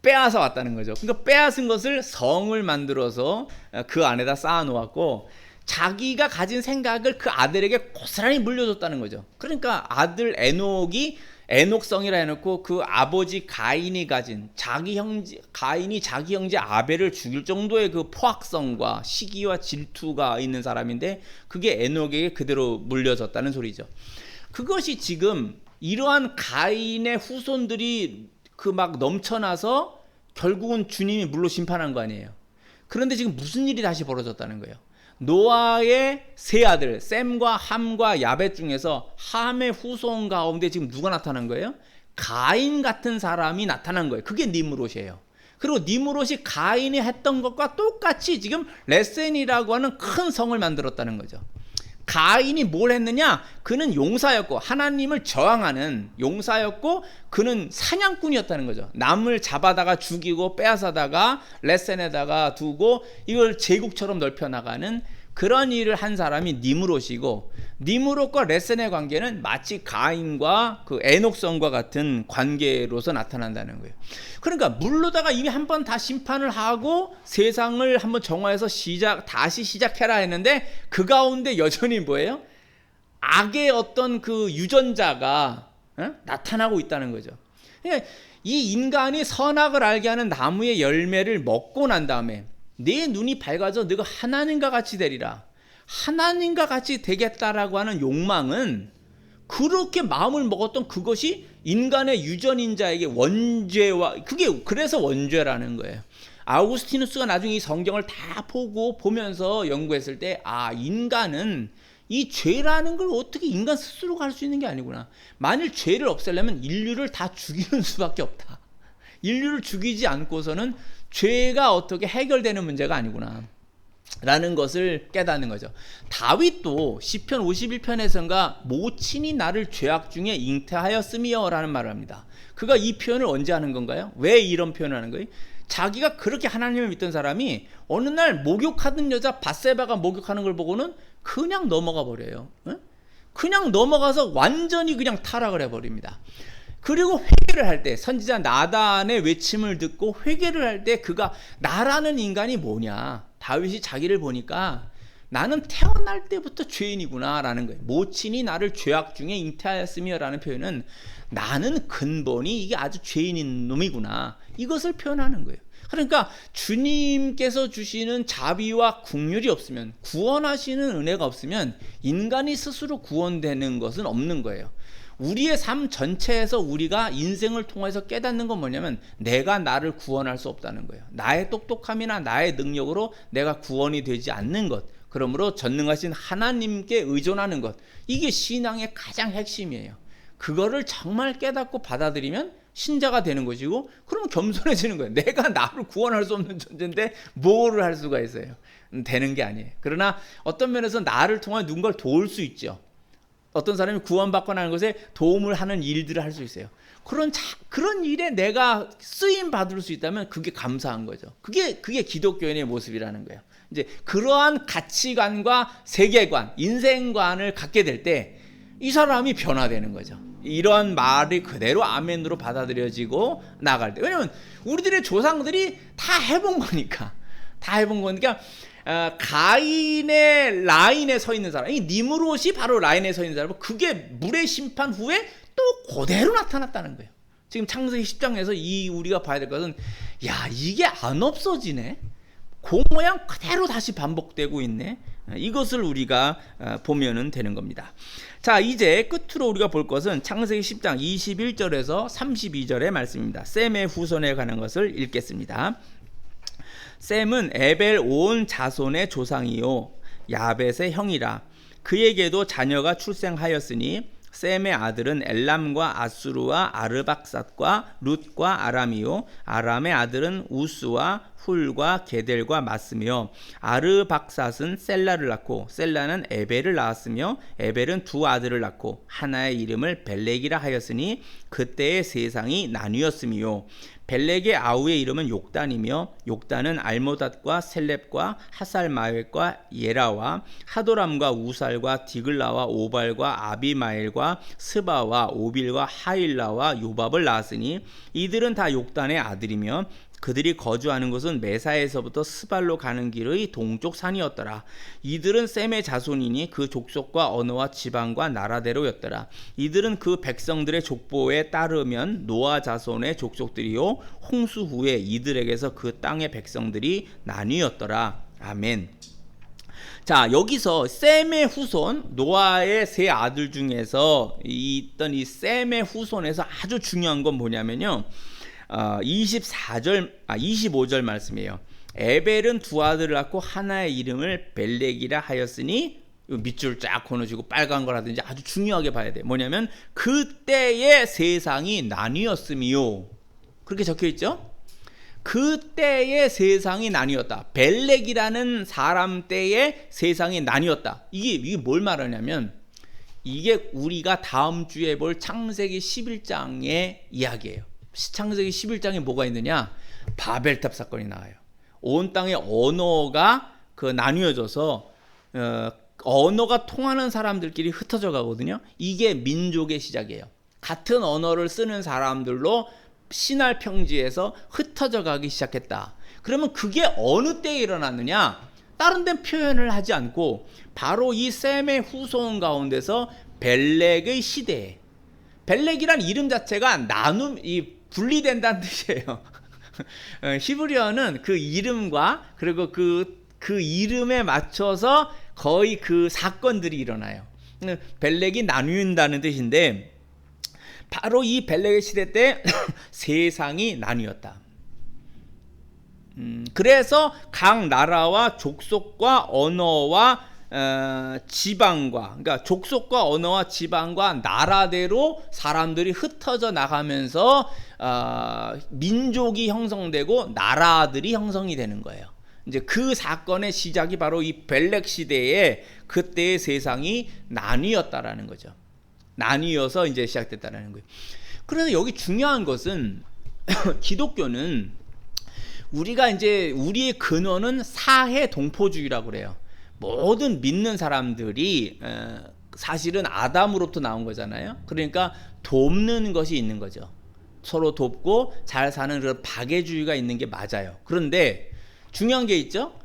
빼앗아 왔다는 거죠. 그러니까 빼앗은 것을 성을 만들어서 그 안에다 쌓아 놓았고, 자기가 가진 생각을 그 아들에게 고스란히 물려줬다는 거죠. 그러니까 아들 에녹이 에녹성이라 해놓고 그 아버지 가인이 가진 가인이 자기 형제 아벨을 죽일 정도의 그 포악성과 시기와 질투가 있는 사람인데, 그게 에녹에게 그대로 물려졌다는 소리죠. 그것이 지금 이러한 가인의 후손들이 그 막 넘쳐나서 결국은 주님이 물로 심판한 거 아니에요. 그런데 지금 무슨 일이 다시 벌어졌다는 거예요. 노아의 세 아들 셈과 함과 야벳 중에서 함의 후손 가운데 지금 누가 나타난 거예요? 가인 같은 사람이 나타난 거예요. 그게 니므롯이에요. 그리고 니므롯이 가인이 했던 것과 똑같이 지금 레센이라고 하는 큰 성을 만들었다는 거죠. 가인이 뭘 했느냐? 그는 용사였고 하나님을 저항하는 용사였고, 그는 사냥꾼이었다는 거죠. 남을 잡아다가 죽이고 빼앗아다가 레센에다가 두고 이걸 제국처럼 넓혀나가는 그런 일을 한 사람이 니므롯이고, 니므롯과 레센의 관계는 마치 가인과 그 에녹성과 같은 관계로서 나타난다는 거예요. 그러니까 물로다가 이미 한 번 다 심판을 하고 세상을 한번 정화해서 다시 시작해라 했는데, 그 가운데 여전히 뭐예요? 악의 어떤 그 유전자가 나타나고 있다는 거죠. 그러니까 이 인간이 선악을 알게 하는 나무의 열매를 먹고 난 다음에 내 눈이 밝아져 너가 하나님과 같이 되리라, 하나님과 같이 되겠다라고 하는 욕망은, 그렇게 마음을 먹었던 그것이 인간의 유전인자에게 원죄와, 그게 그래서 원죄라는 거예요. 아우구스티누스가 나중에 이 성경을 다 보면서 연구했을 때, 인간은 이 죄라는 걸 어떻게 인간 스스로가 할 수 있는 게 아니구나. 만일 죄를 없애려면 인류를 다 죽이는 수밖에 없다. 인류를 죽이지 않고서는 죄가 어떻게 해결되는 문제가 아니구나 라는 것을 깨닫는 거죠. 다윗도 시편 51편에선가 모친이 나를 죄악 중에 잉태하였으며 라는 말을 합니다. 그가 이 표현을 언제 하는 건가요? 왜 이런 표현을 하는 거예요? 자기가 그렇게 하나님을 믿던 사람이 어느 날 목욕하던 여자 밧세바가 목욕하는 걸 보고는 그냥 넘어가 버려요. 그냥 넘어가서 완전히 그냥 타락을 해버립니다. 그리고 회개를 할 때, 선지자 나단의 외침을 듣고 회개를 할 때, 그가 나라는 인간이 뭐냐, 다윗이 자기를 보니까 나는 태어날 때부터 죄인이구나 라는 거예요. 모친이 나를 죄악 중에 잉태하였으며 라는 표현은 나는 근본이 이게 아주 죄인인 놈이구나, 이것을 표현하는 거예요. 그러니까 주님께서 주시는 자비와 긍휼이 없으면, 구원하시는 은혜가 없으면 인간이 스스로 구원되는 것은 없는 거예요. 우리의 삶 전체에서 우리가 인생을 통해서 깨닫는 건 뭐냐면, 내가 나를 구원할 수 없다는 거예요. 나의 똑똑함이나 나의 능력으로 내가 구원이 되지 않는 것, 그러므로 전능하신 하나님께 의존하는 것, 이게 신앙의 가장 핵심이에요. 그거를 정말 깨닫고 받아들이면 신자가 되는 것이고, 그러면 겸손해지는 거예요. 내가 나를 구원할 수 없는 존재인데 뭐를 할 수가 있어요? 되는 게 아니에요. 그러나 어떤 면에서 나를 통해 누군가를 도울 수 있죠. 어떤 사람이 구원받거나 하는 것에 도움을 하는 일들을 할 수 있어요. 그런 일에 내가 쓰임 받을 수 있다면 그게 감사한 거죠. 그게 기독교인의 모습이라는 거예요. 이제 그러한 가치관과 세계관, 인생관을 갖게 될 때 이 사람이 변화되는 거죠. 이런 말이 그대로 아멘으로 받아들여지고 나갈 때. 왜냐면 우리들의 조상들이 다 해본 거니까. 다 해본 거니까 가인의 라인에 서 있는 사람, 이 니므롯이 바로 라인에 서 있는 사람은 그게 물의 심판 후에 또 그대로 나타났다는 거예요. 지금 창세기 10장에서 우리가 봐야 될 것은 야, 이게 안 없어지네. 그 모양 그대로 다시 반복되고 있네. 이것을 우리가 보면은 되는 겁니다. 자, 이제 끝으로 우리가 볼 것은 창세기 10장 21절에서 32절의 말씀입니다. 셈의 후손에 관한 것을 읽겠습니다. 셈은 에벨 온 자손의 조상이요 야벳의 형이라. 그에게도 자녀가 출생하였으니 셈의 아들은 엘람과 아수르와 아르박삿과 룻과 아람이요 아람의 아들은 우스와 훌과 게델과 마스며 아르박삿은 셀라를 낳고 셀라는 에벨을 낳았으며 에벨은 두 아들을 낳고 하나의 이름을 벨렉이라 하였으니 그때의 세상이 나뉘었으며 벨렉의 아우의 이름은 욕단이며 욕단은 알모닷과 셀렙과 하살마웻과 예라와 하도람과 우살과 디글라와 오발과 아비마엘과 스바와 오빌과 하일라와 요밥을 낳았으니 이들은 다 욕단의 아들이며 그들이 거주하는 곳은 메사에서부터 스발로 가는 길의 동쪽 산이었더라. 이들은 셈의 자손이니 그 족속과 언어와 지방과 나라대로였더라. 이들은 그 백성들의 족보에 따르면 노아 자손의 족속들이요 홍수 후에 이들에게서 그 땅의 백성들이 나뉘었더라. 아멘. 자, 여기서 셈의 후손, 노아의 세 아들 중에서 있던 이 셈의 후손에서 아주 중요한 건 뭐냐면요, 25절 말씀이에요. 에벨은 두 아들을 낳고 하나의 이름을 벨렉이라 하였으니, 밑줄 쫙 그어주고 빨간 거라든지 아주 중요하게 봐야 돼요. 뭐냐면 그때의 세상이 나뉘었으며, 그렇게 적혀 있죠. 그때의 세상이 나뉘었다. 벨렉이라는 사람 때의 세상이 나뉘었다. 이게 뭘 말하냐면, 이게 우리가 다음 주에 볼 창세기 11장의 이야기예요. 창세기 11장에 뭐가 있느냐? 바벨탑 사건이 나와요. 온 땅의 언어가 나뉘어져서 언어가 통하는 사람들끼리 흩어져 가거든요. 이게 민족의 시작이에요. 같은 언어를 쓰는 사람들로 신할 평지에서 흩어져 가기 시작했다. 그러면 그게 어느 때에 일어났느냐? 다른 데 표현을 하지 않고 바로 이 셈의 후손 가운데서 벨렉의 시대에, 벨렉이란 이름 자체가 분리된다는 뜻이에요. 히브리어는 그 이름과 그리고 그 이름에 맞춰서 거의 그 사건들이 일어나요. 벨렉이 나뉜다는 뜻인데, 바로 이 벨렉의 시대 때 세상이 나뉘었다. 그래서 각 나라와 족속과 언어와 지방과, 그러니까 족속과 언어와 지방과 나라대로 사람들이 흩어져 나가면서 민족이 형성되고 나라들이 형성이 되는 거예요. 이제 그 사건의 시작이 바로 이 벨렉 시대에 그때의 세상이 나뉘었다라는 거죠. 나뉘어서 이제 시작됐다라는 거예요. 그래서 여기 중요한 것은 기독교는 우리가 이제 우리의 근원은 사해 동포주의라고 그래요. 모든 믿는 사람들이 사실은 아담으로부터 나온 거잖아요. 그러니까 돕는 것이 있는 거죠. 서로 돕고 잘 사는 그런 박애주의가 있는 게 맞아요. 그런데 중요한 게 있죠.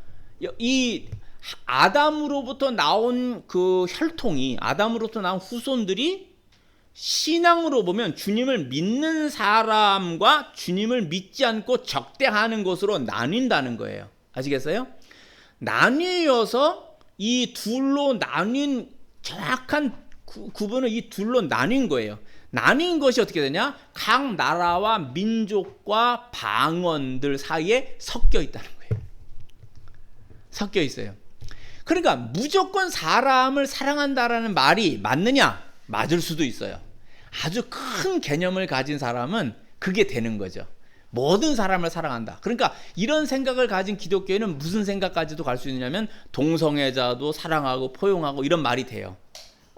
이 아담으로부터 나온 그 혈통이, 아담으로부터 나온 후손들이 신앙으로 보면 주님을 믿는 사람과 주님을 믿지 않고 적대하는 것으로 나뉜다는 거예요. 아시겠어요? 나뉘어서 이 둘로 나뉜, 정확한 구분을 이 둘로 나뉜 거예요. 나뉜 것이 어떻게 되냐? 각 나라와 민족과 방언들 사이에 섞여 있다는 거예요. 섞여 있어요. 그러니까 무조건 사람을 사랑한다라는 말이 맞느냐? 맞을 수도 있어요. 아주 큰 개념을 가진 사람은 그게 되는 거죠. 모든 사람을 사랑한다. 그러니까 이런 생각을 가진 기독교에는 무슨 생각까지도 갈 수 있느냐면 동성애자도 사랑하고 포용하고 이런 말이 돼요.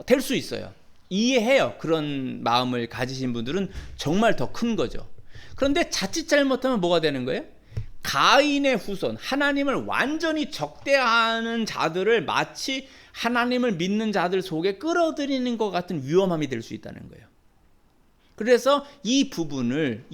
될 수 있어요. 이해해요. 그런 마음을 가지신 분들은 정말 더 큰 거죠. 그런데 자칫 잘못하면 뭐가 되는 거예요? 가인의 후손, 하나님을 완전히 적대하는 자들을 마치 하나님을 믿는 자들 속에 끌어들이는 것 같은 위험함이 될 수 있다는 거예요. 그래서 이 부분을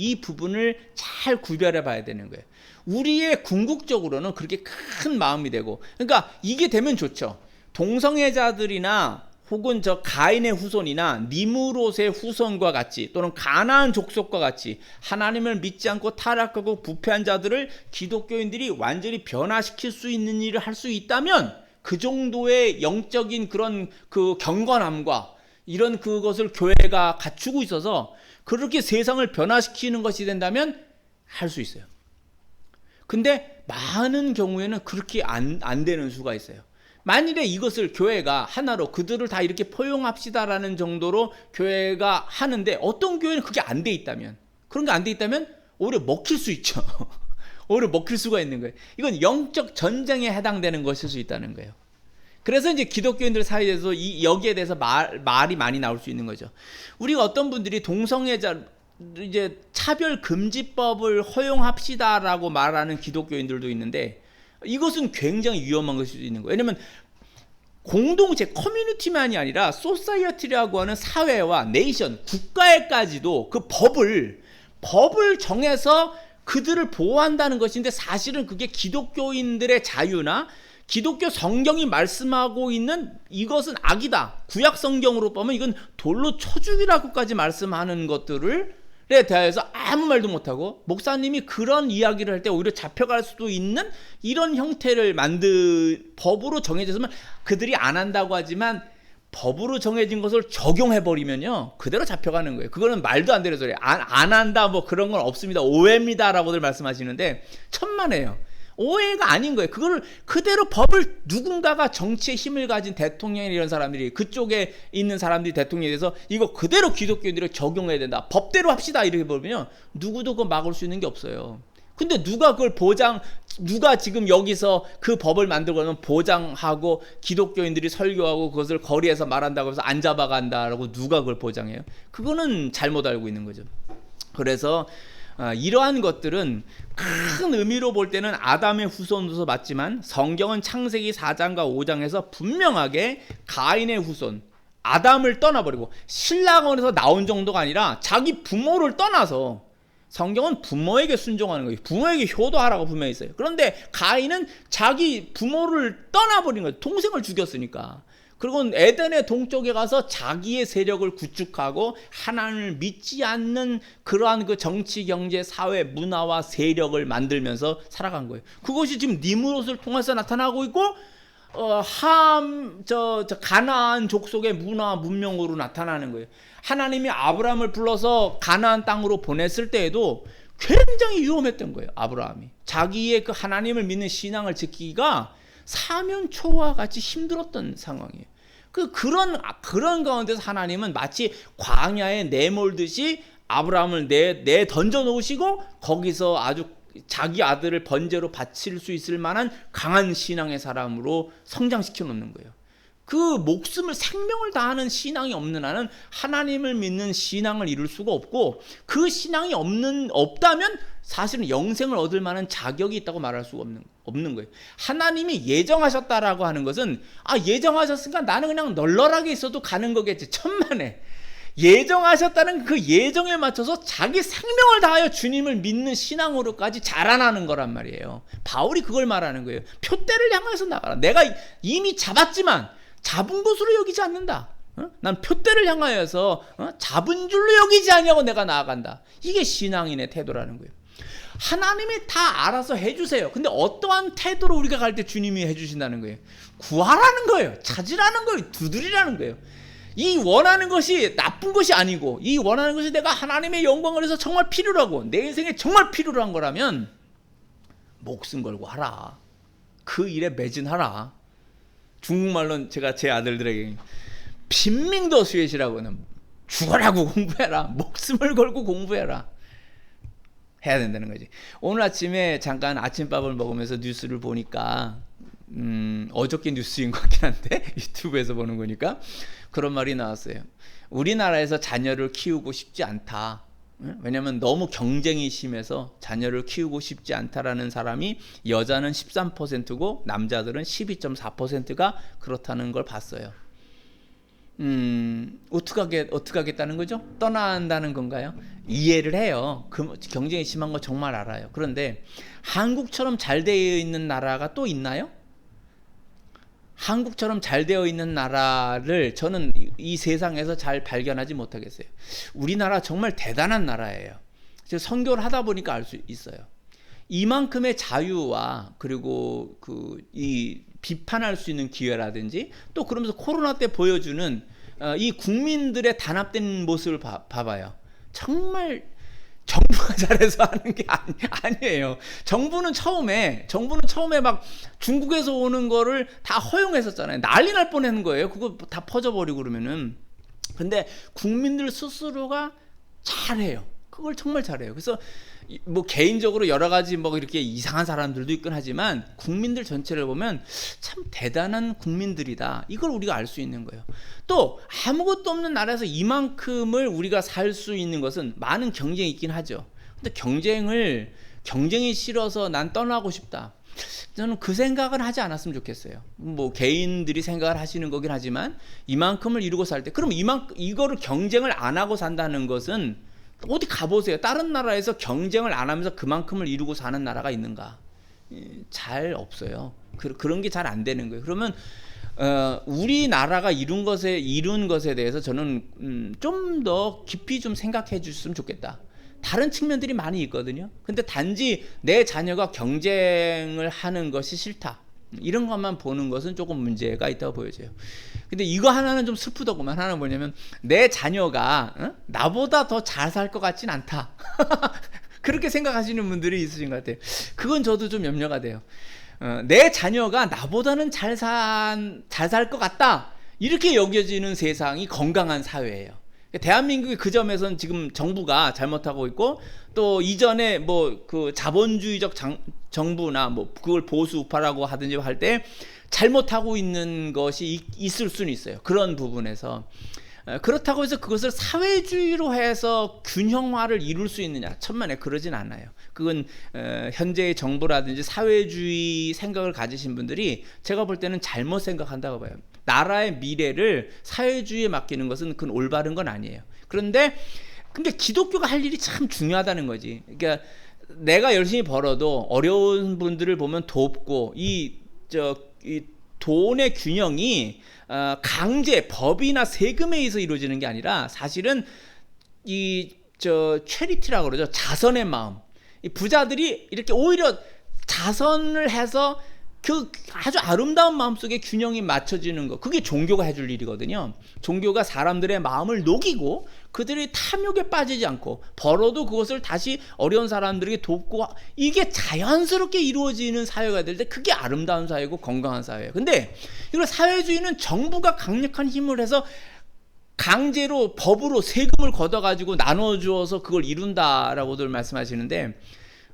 잘 구별해 봐야 되는 거예요. 우리의 궁극적으로는 그렇게 큰 마음이 되고, 그러니까 이게 되면 좋죠. 동성애자들이나 혹은 저 가인의 후손이나 니므롯의 후손과 같이, 또는 가나안 족속과 같이 하나님을 믿지 않고 타락하고 부패한 자들을 기독교인들이 완전히 변화시킬 수 있는 일을 할 수 있다면, 그 정도의 영적인 그런 그 경건함과 이런 그것을 교회가 갖추고 있어서 그렇게 세상을 변화시키는 것이 된다면 할 수 있어요. 근데 많은 경우에는 그렇게 안 되는 수가 있어요. 만일에 이것을 교회가 하나로 그들을 다 이렇게 포용합시다라는 정도로 교회가 하는데, 어떤 교회는 그게 안 돼 있다면, 그런 게 안 돼 있다면 오히려 먹힐 수 있죠. 오히려 먹힐 수가 있는 거예요. 이건 영적 전쟁에 해당되는 것일 수 있다는 거예요. 그래서 이제 기독교인들 사이에서 여기에 대해서 말이 많이 나올 수 있는 거죠. 우리가 어떤 분들이 동성애자 이제 차별 금지법을 허용합시다라고 말하는 기독교인들도 있는데, 이것은 굉장히 위험한 것일 수 있는 거예요. 왜냐하면 공동체, 커뮤니티만이 아니라 소사이어티라고 하는 사회와 네이션, 국가에까지도 그 법을 정해서 그들을 보호한다는 것인데, 사실은 그게 기독교인들의 자유나 기독교 성경이 말씀하고 있는 이것은 악이다, 구약 성경으로 보면 이건 돌로 쳐 죽이라고까지 말씀하는 것들을 대해서 아무 말도 못하고, 목사님이 그런 이야기를 할 때 오히려 잡혀갈 수도 있는 이런 형태를 법으로 정해졌으면, 그들이 안 한다고 하지만 법으로 정해진 것을 적용해버리면요 그대로 잡혀가는 거예요. 그거는 말도 안 되는 소리예요. 안 한다 뭐 그런 건 없습니다, 오해입니다 라고들 말씀하시는데 천만에요. 오해가 아닌 거예요. 그거를 그대로 법을, 누군가가 정치에 힘을 가진 대통령이나 이런 사람들이, 그쪽에 있는 사람들이 대통령에 대해서 이거 그대로 기독교인들이 적용해야 된다, 법대로 합시다 이렇게 보면 누구도 그거 막을 수 있는 게 없어요. 근데 누가 그걸 누가 지금 여기서 그 법을 만들고 하면 보장하고, 기독교인들이 설교하고 그것을 거리에서 말한다고 해서 안 잡아간다라고 누가 그걸 보장해요? 그거는 잘못 알고 있는 거죠. 그래서 이러한 것들은 큰 의미로 볼 때는 아담의 후손으로서 맞지만, 성경은 창세기 4장과 5장에서 분명하게 가인의 후손, 아담을 떠나버리고 신랑원에서 나온 정도가 아니라 자기 부모를 떠나서, 성경은 부모에게 순종하는 거예요. 부모에게 효도하라고 분명히 있어요. 그런데 가인은 자기 부모를 떠나버린 거예요. 동생을 죽였으니까. 그리고 에덴의 동쪽에 가서 자기의 세력을 구축하고 하나님을 믿지 않는 그러한 그 정치, 경제, 사회, 문화와 세력을 만들면서 살아간 거예요. 그것이 지금 니므롯을 통해서 나타나고 있고, 가나안 족속의 문화, 문명으로 나타나는 거예요. 하나님이 아브라함을 불러서 가나안 땅으로 보냈을 때에도 굉장히 위험했던 거예요. 아브라함이 자기의 그 하나님을 믿는 신앙을 지키기가 사면초와 같이 힘들었던 상황이에요. 그런 가운데서 하나님은 마치 광야에 내몰듯이 아브라함을 내 던져 놓으시고, 거기서 아주 자기 아들을 번제로 바칠 수 있을 만한 강한 신앙의 사람으로 성장시켜 놓는 거예요. 그 목숨을, 생명을 다하는 신앙이 없는 한은 하나님을 믿는 신앙을 이룰 수가 없고, 그 신앙이 없다면 사실은 영생을 얻을 만한 자격이 있다고 말할 수가 없는 거예요. 하나님이 예정하셨다라고 하는 것은, 예정하셨으니까 나는 그냥 널널하게 있어도 가는 거겠지. 천만에. 예정하셨다는 그 예정에 맞춰서 자기 생명을 다하여 주님을 믿는 신앙으로까지 자라나는 거란 말이에요. 바울이 그걸 말하는 거예요. 표대를 향해서 나가라. 내가 이미 잡았지만 잡은 것으로 여기지 않는다. 난 표대를 향하여서 잡은 줄로 여기지 아니하고 내가 나아간다. 이게 신앙인의 태도라는 거예요. 하나님이 다 알아서 해주세요. 근데 어떠한 태도로 우리가 갈 때 주님이 해주신다는 거예요? 구하라는 거예요. 찾으라는 거예요. 두드리라는 거예요. 이 원하는 것이 나쁜 것이 아니고, 이 원하는 것이 내가 하나님의 영광을 위해서 정말 필요하고 내 인생에 정말 필요로 한 거라면 목숨 걸고 하라. 그 일에 매진하라. 중국말로는 제가 제 아들들에게 빈민더 수엣이라고는 죽어라고 공부해라. 목숨을 걸고 공부해라. 해야 된다는 거지. 오늘 아침에 잠깐 아침밥을 먹으면서 뉴스를 보니까 어저께 뉴스인 것 같긴 한데 유튜브에서 보는 거니까 그런 말이 나왔어요. 우리나라에서 자녀를 키우고 싶지 않다. 왜냐하면 너무 경쟁이 심해서 자녀를 키우고 싶지 않다라는 사람이 여자는 13%고 남자들은 12.4%가 그렇다는 걸 봤어요. 어떻게 하겠다는 거죠? 떠나야 한다는 건가요? 이해를 해요. 그 경쟁이 심한 거 정말 알아요. 그런데 한국처럼 잘 되어 있는 나라가 또 있나요? 한국처럼 잘 되어 있는 나라를 저는 이 세상에서 잘 발견하지 못하겠어요. 우리나라 정말 대단한 나라예요. 제가 선교를 하다 보니까 알 수 있어요. 이만큼의 자유와 그리고 이 비판할 수 있는 기회라든지 또 그러면서 코로나 때 보여주는 이 국민들의 단합된 모습을 봐봐요. 정말 정부가 잘해서 하는 게 아니에요. 정부는 처음에 막 중국에서 오는 거를 다 허용했었잖아요. 난리 날 뻔하는 거예요. 그거 다 퍼져버리고 그러면은. 근데 국민들 스스로가 잘해요. 그걸 정말 잘해요. 그래서 뭐 개인적으로 여러 가지 뭐 이렇게 이상한 사람들도 있긴 하지만 국민들 전체를 보면 참 대단한 국민들이다. 이걸 우리가 알 수 있는 거예요. 또 아무것도 없는 나라에서 이만큼을 우리가 살 수 있는 것은 많은 경쟁이 있긴 하죠. 근데 경쟁이 싫어서 난 떠나고 싶다. 저는 그 생각은 하지 않았으면 좋겠어요. 뭐 개인들이 생각을 하시는 거긴 하지만 이만큼을 이루고 살 때 그럼 이거를 경쟁을 안 하고 산다는 것은 어디 가보세요. 다른 나라에서 경쟁을 안 하면서 그만큼을 이루고 사는 나라가 있는가? 잘 없어요. 그런 게 잘 안 되는 거예요. 그러면 우리나라가 이룬 것에 대해서 저는 좀 더 깊이 좀 생각해 주셨으면 좋겠다. 다른 측면들이 많이 있거든요. 근데 단지 내 자녀가 경쟁을 하는 것이 싫다. 이런 것만 보는 것은 조금 문제가 있다고 보여져요. 근데 이거 하나는 좀 슬프더구만. 하나는 뭐냐면 내 자녀가 나보다 더 잘 살 것 같진 않다. 그렇게 생각하시는 분들이 있으신 것 같아요. 그건 저도 좀 염려가 돼요. 내 자녀가 나보다는 잘 살 것 같다. 이렇게 여겨지는 세상이 건강한 사회예요. 대한민국이 그 점에서는 지금 정부가 잘못하고 있고 또 이전에 뭐 그 자본주의적 정부나 뭐 그걸 보수 우파라고 하든지 할 때 잘못하고 있는 것이 있을 수는 있어요. 그런 부분에서 그렇다고 해서 그것을 사회주의로 해서 균형화를 이룰 수 있느냐? 천만에 그러진 않아요. 그건 현재의 정부라든지 사회주의 생각을 가지신 분들이 제가 볼 때는 잘못 생각한다고 봐요. 나라의 미래를 사회주의에 맡기는 것은 그건 올바른 건 아니에요. 그런데 기독교가 할 일이 참 중요하다는 거지. 그러니까 내가 열심히 벌어도 어려운 분들을 보면 돕고 이 돈의 균형이 강제 법이나 세금에 의해서 이루어지는 게 아니라 사실은 체리티라고 그러죠. 자선의 마음. 이 부자들이 이렇게 오히려 자선을 해서 그 아주 아름다운 마음속에 균형이 맞춰지는 거, 그게 종교가 해줄 일이거든요. 종교가 사람들의 마음을 녹이고 그들이 탐욕에 빠지지 않고 벌어도 그것을 다시 어려운 사람들에게 돕고, 이게 자연스럽게 이루어지는 사회가 될 때 그게 아름다운 사회고 건강한 사회예요. 근데 이걸 사회주의는 정부가 강력한 힘을 해서 강제로 법으로 세금을 걷어가지고 나눠주어서 그걸 이룬다라고들 말씀하시는데,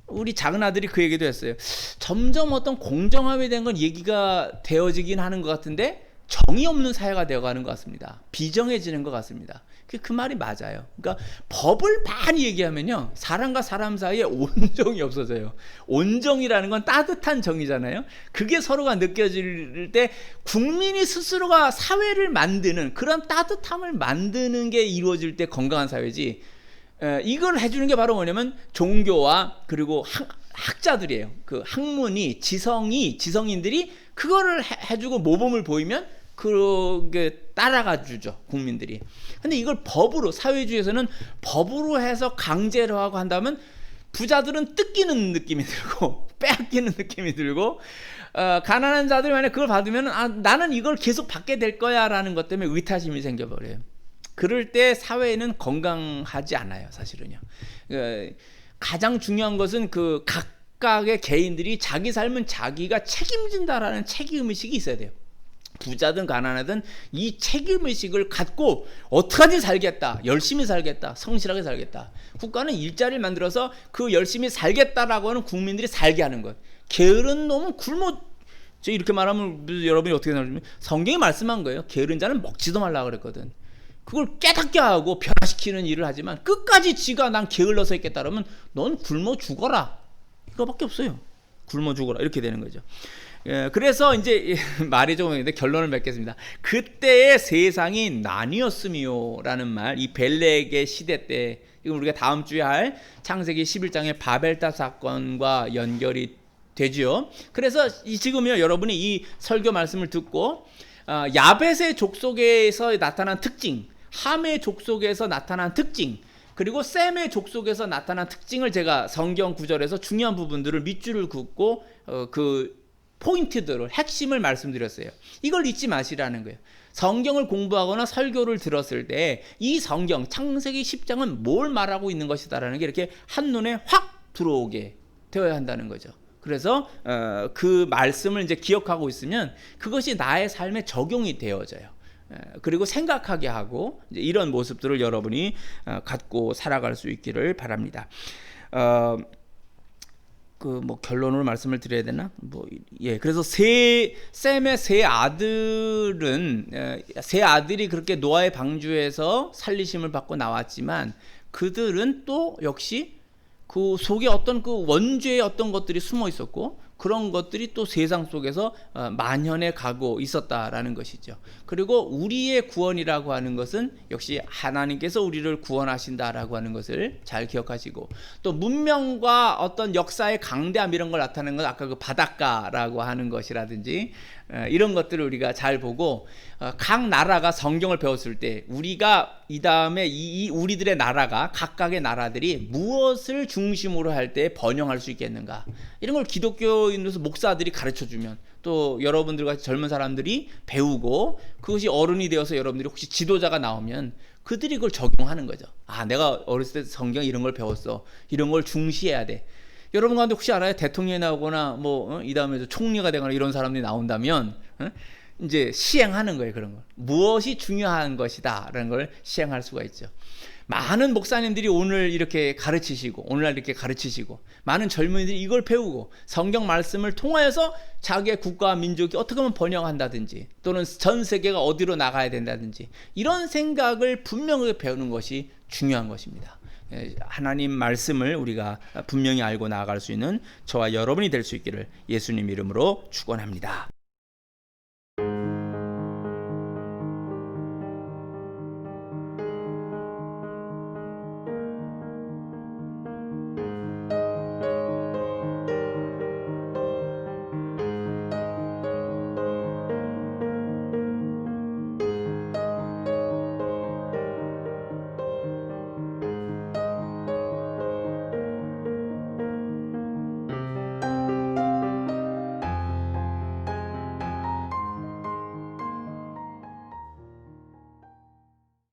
우리 작은 아들이 그 얘기도 했어요. 점점 어떤 공정함에 대한 건 얘기가 되어지긴 하는 것 같은데 정의 없는 사회가 되어가는 것 같습니다. 비정해지는 것 같습니다. 그 말이 맞아요. 그러니까 법을 많이 얘기하면요, 사람과 사람 사이에 온정이 없어져요. 온정이라는 건 따뜻한 정이잖아요. 그게 서로가 느껴질 때 국민이 스스로가 사회를 만드는 그런 따뜻함을 만드는 게 이루어질 때 건강한 사회지, 이걸 해주는 게 바로 뭐냐면 종교와 그리고 학자들이에요. 그 학문이 지성인들이 그거를 해주고 모범을 보이면 그게 따라가 주죠, 국민들이. 근데 이걸 법으로, 사회주의에서는 법으로 해서 강제로 하고 한다면 부자들은 뜯기는 느낌이 들고 빼앗기는 느낌이 들고, 가난한 자들이 만약 그걸 받으면 나는 이걸 계속 받게 될 거야 라는 것 때문에 의타심이 생겨버려요. 그럴 때 사회는 건강하지 않아요, 사실은요. 가장 중요한 것은 그 각각의 개인들이 자기 삶은 자기가 책임진다라는 책임의식이 있어야 돼요. 부자든 가난하든 이 책임의식을 갖고 어떡하든지 살겠다, 열심히 살겠다, 성실하게 살겠다. 국가는 일자리를 만들어서 그 열심히 살겠다라고 하는 국민들이 살게 하는 것. 게으른 놈은 이렇게 말하면 여러분이 어떻게 생각하십니까? 성경이 말씀한 거예요. 게으른 자는 먹지도 말라고 그랬거든. 그걸 깨닫게 하고 변화시키는 일을 하지만 끝까지 지가 난 게을러서 있겠다 그러면 넌 굶어 죽어라. 이거밖에 없어요. 굶어 죽어라. 이렇게 되는 거죠. 그래서 이제 말이 좀 있는데 결론을 맺겠습니다. 그때의 세상이 나뉘었음이요라는 말, 이 벨렉의 시대 때, 이건 우리가 다음 주에 할 창세기 11장의 바벨탑 사건과 연결이 되죠. 그래서 지금요 여러분이 이 설교 말씀을 듣고 야벳의 족속에서 나타난 특징, 함의 족속에서 나타난 특징, 그리고 셈의 족속에서 나타난 특징을 제가 성경 구절에서 중요한 부분들을 밑줄을 긋고 그 포인트들을, 핵심을 말씀드렸어요. 이걸 잊지 마시라는 거예요. 성경을 공부하거나 설교를 들었을 때 이 성경 창세기 10장은 뭘 말하고 있는 것이다라는 게 이렇게 한눈에 확 들어오게 되어야 한다는 거죠. 그래서 그 말씀을 이제 기억하고 있으면 그것이 나의 삶에 적용이 되어져요. 그리고 생각하게 하고 이제 이런 모습들을 여러분이 갖고 살아갈 수 있기를 바랍니다. 그 뭐 결론으로 말씀을 드려야 되나? 그래서 셈의 세 아들이 그렇게 노아의 방주에서 살리심을 받고 나왔지만 그들은 또 역시 그 속에 어떤 그 원죄의 어떤 것들이 숨어 있었고 그런 것들이 또 세상 속에서 만연해 가고 있었다라는 것이죠. 그리고 우리의 구원이라고 하는 것은 역시 하나님께서 우리를 구원하신다라고 하는 것을 잘 기억하시고, 또 문명과 어떤 역사의 강대함 이런 걸 나타내는 건 아까 그 바닷가라고 하는 것이라든지 이런 것들을 우리가 잘 보고 각 나라가 성경을 배웠을 때 우리가 이 다음에 이 우리들의 나라가 각각의 나라들이 무엇을 중심으로 할 때 번영할 수 있겠는가, 이런 걸 기독교인으로서 목사들이 가르쳐주면 또 여러분들 같이 젊은 사람들이 배우고 그것이 어른이 되어서 여러분들이 혹시 지도자가 나오면 그들이 그걸 적용하는 거죠. 아, 내가 어렸을 때 성경 이런 걸 배웠어, 이런 걸 중시해야 돼. 여러분 가운데 혹시 알아요? 대통령이 나오거나 이 다음에 총리가 되거나 이런 사람들이 나온다면 이제 시행하는 거예요. 그런 걸 무엇이 중요한 것이다라는 걸 시행할 수가 있죠. 많은 목사님들이 오늘 이렇게 가르치시고 오늘날 이렇게 가르치시고 많은 젊은이들이 이걸 배우고 성경 말씀을 통하여서 자기의 국가와 민족이 어떻게 하면 번영한다든지 또는 전 세계가 어디로 나가야 된다든지 이런 생각을 분명하게 배우는 것이 중요한 것입니다. 하나님 말씀을 우리가 분명히 알고 나아갈 수 있는 저와 여러분이 될 수 있기를 예수님 이름으로 축원합니다.